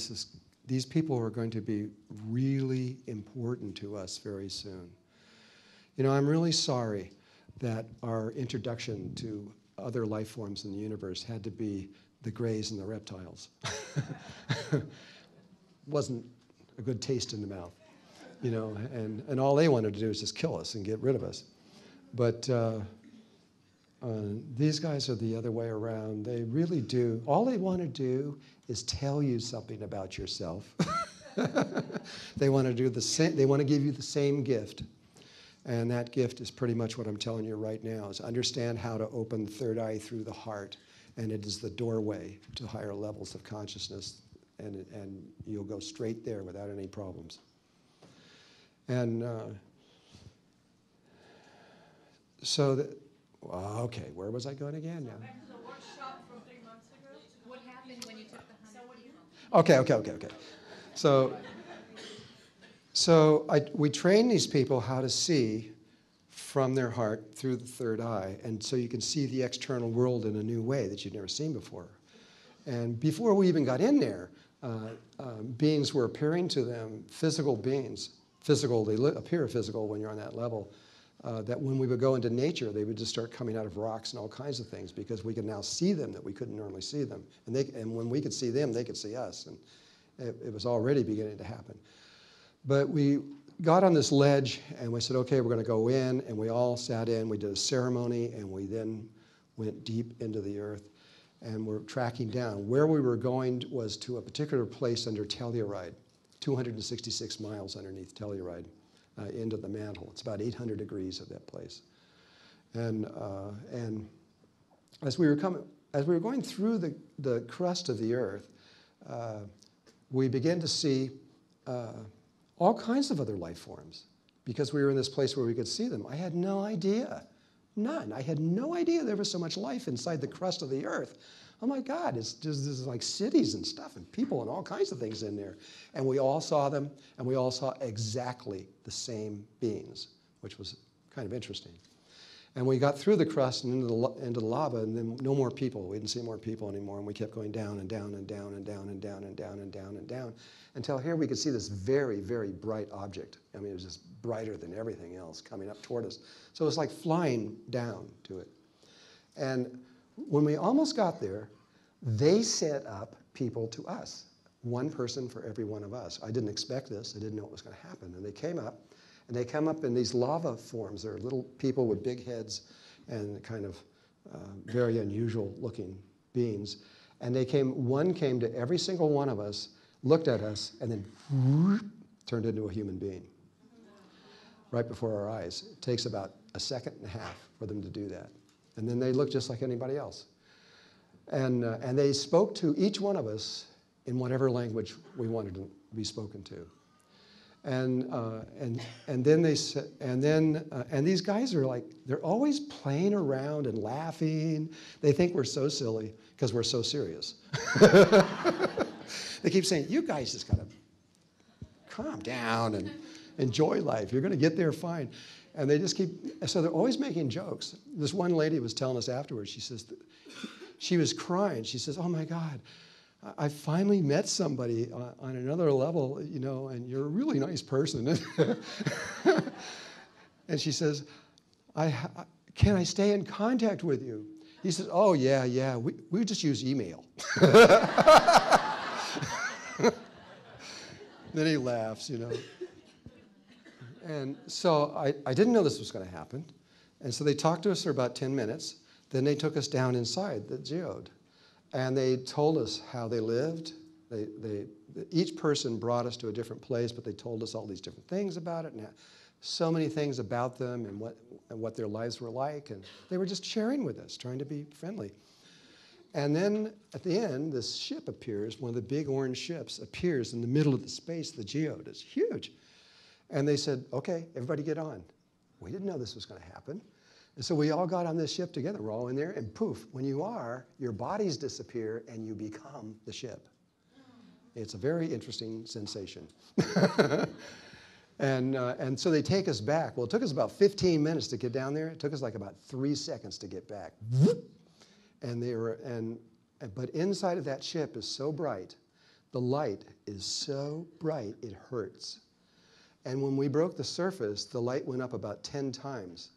these people are going to be really important to us very soon. You know, I'm really sorry that our introduction to other life forms in the universe had to be the grays and the reptiles. Wasn't a good taste in the mouth, you know, and all they wanted to do is just kill us and get rid of us. But these guys are the other way around. They really do. All they want to do is tell you something about yourself. They want to do the same. They want to give you the same gift. And that gift is pretty much what I'm telling you right now, is understand how to open the third eye through the heart. And it is the doorway to higher levels of consciousness. And you'll go straight there without any problems. And okay, where was I going again now? Back to the workshop from 3 months ago. What happened when you took the 100 people? Okay. So we train these people how to see from their heart through the third eye, and so you can see the external world in a new way that you've never seen before. And before we even got in there, beings were appearing to them, physical beings. Physical, they appear physical when you're on that level. That when we would go into nature, they would just start coming out of rocks and all kinds of things, because we could now see them that we couldn't normally see them. And when we could see them, they could see us. And it was already beginning to happen. But we got on this ledge, and we said, okay, we're going to go in. And we all sat in. We did a ceremony, and we then went deep into the earth. And we're tracking down. Where we were going was to a particular place under Telluride, 266 miles underneath Telluride. Into the mantle. It's about 800 degrees of that place. And as we were going through the crust of the earth, we began to see all kinds of other life forms, because we were in this place where we could see them. I had no idea, none. I had no idea there was so much life inside the crust of the earth. Oh my God, this is like cities and stuff and people and all kinds of things in there. And we all saw them, and we all saw exactly the same beings, which was kind of interesting. And we got through the crust and into the lava, and then no more people. We didn't see more people anymore, and we kept going down and down and down and down and down and down and down and down, until here we could see this very, very bright object. I mean, it was just brighter than everything else coming up toward us. So it was like flying down to it. And when we almost got there, they set up people to us, one person for every one of us. I didn't expect this. I didn't know it was going to happen. And they came up, and they come up in these lava forms. They're little people with big heads and kind of very unusual looking beings. And one came to every single one of us, looked at us, and then turned into a human being right before our eyes. It takes about a second and a half for them to do that. And then they look just like anybody else. And they spoke to each one of us in whatever language we wanted to be spoken to. And then they said, and these guys are like, they're always playing around and laughing. They think we're so silly because we're so serious. They keep saying, you guys just gotta calm down and enjoy life. You're gonna get there fine. And they just so they're always making jokes. This one lady was telling us afterwards, she says, she was crying. She says, oh my God, I finally met somebody on another level, you know, and you're a really nice person. And she says, can I stay in contact with you? He says, oh, yeah, we just use email. Then he laughs, you know. And so I didn't know this was going to happen. And so they talked to us for about 10 minutes. Then they took us down inside the geode. And they told us how they lived. Each person brought us to a different place, but they told us all these different things about it, and so many things about them and what their lives were like. And they were just sharing with us, trying to be friendly. And then at the end, this ship appears, one of the big orange ships appears in the middle of the space, the geode. It's huge. And they said, okay, everybody get on. We didn't know this was going to happen. And so we all got on this ship together. We're all in there, and poof, when you are, your bodies disappear and you become the ship. It's a very interesting sensation. And so they take us back. Well, it took us about 15 minutes to get down there. It took us like about 3 seconds to get back. But inside of that ship is so bright. The light is so bright, it hurts. And when we broke the surface, the light went up about 10 times.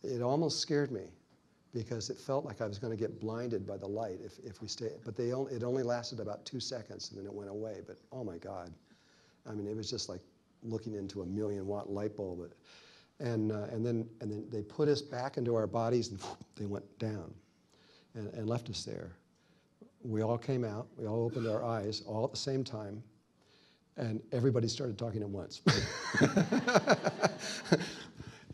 It almost scared me because it felt like I was going to get blinded by the light if we stayed. But it only lasted about 2 seconds, and then it went away. But oh my God, I mean, it was just like looking into a 1,000,000-watt light bulb. And then they put us back into our bodies, and they went down and left us there. We all came out. We all opened our eyes all at the same time, and everybody started talking at once.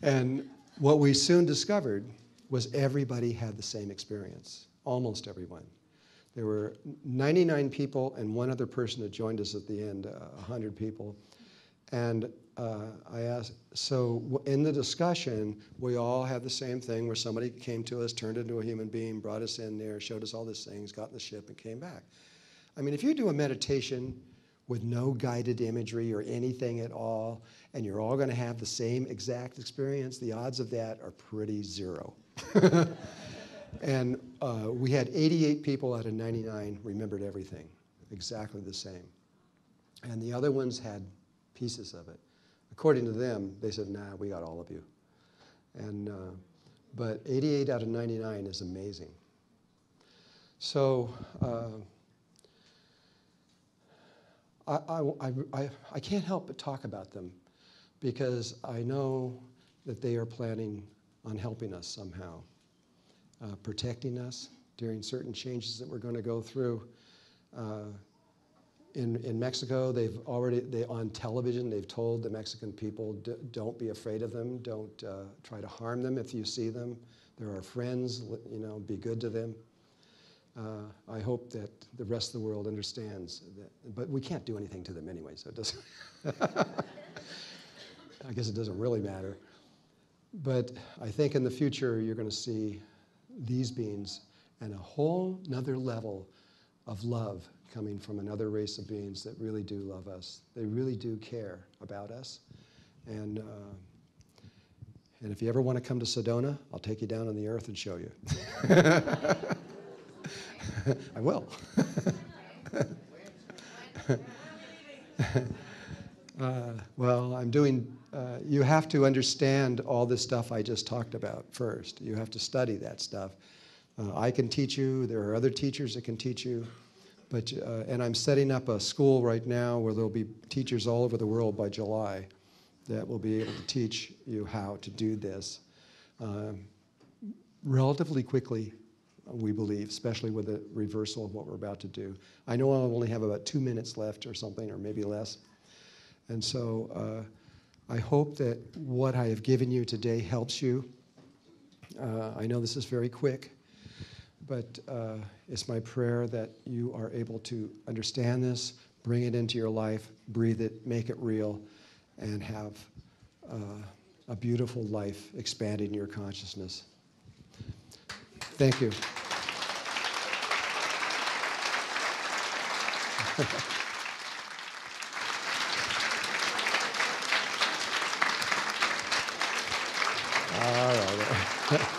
And what we soon discovered was everybody had the same experience, almost everyone. There were 99 people and one other person that joined us at the end, 100 people. And I asked, so in the discussion, we all had the same thing where somebody came to us, turned into a human being, brought us in there, showed us all these things, got in the ship, and came back. I mean, if you do a meditation with no guided imagery or anything at all, and you're all going to have the same exact experience, the odds of that are pretty zero. And we had 88 people out of 99 remembered everything, exactly the same. And the other ones had pieces of it. According to them, they said, nah, we got all of you. And, but 88 out of 99 is amazing. So I can't help but talk about them because I know that they are planning on helping us somehow, protecting us during certain changes that we're going to go through. In Mexico, on television, they've told the Mexican people, don't be afraid of them, don't try to harm them if you see them. They're our friends, you know, be good to them. I hope that the rest of the world understands that, but we can't do anything to them anyway, so it doesn't, I guess it doesn't really matter. But I think in the future, you're going to see these beings and a whole nother level of love coming from another race of beings that really do love us. They really do care about us. And if you ever want to come to Sedona, I'll take you down on the earth and show you. I will. Well, I'm doing, you have to understand all this stuff I just talked about first. You have to study that stuff. I can teach you. There are other teachers that can teach you. But, and I'm setting up a school right now where there'll be teachers all over the world by July that will be able to teach you how to do this. relatively quickly, we believe, especially with the reversal of what we're about to do. I know I'll only have about 2 minutes left or something, or maybe less. And so I hope that what I have given you today helps you. I know this is very quick, but it's my prayer that you are able to understand this, bring it into your life, breathe it, make it real, and have a beautiful life expanded in your consciousness. Thank you. All right.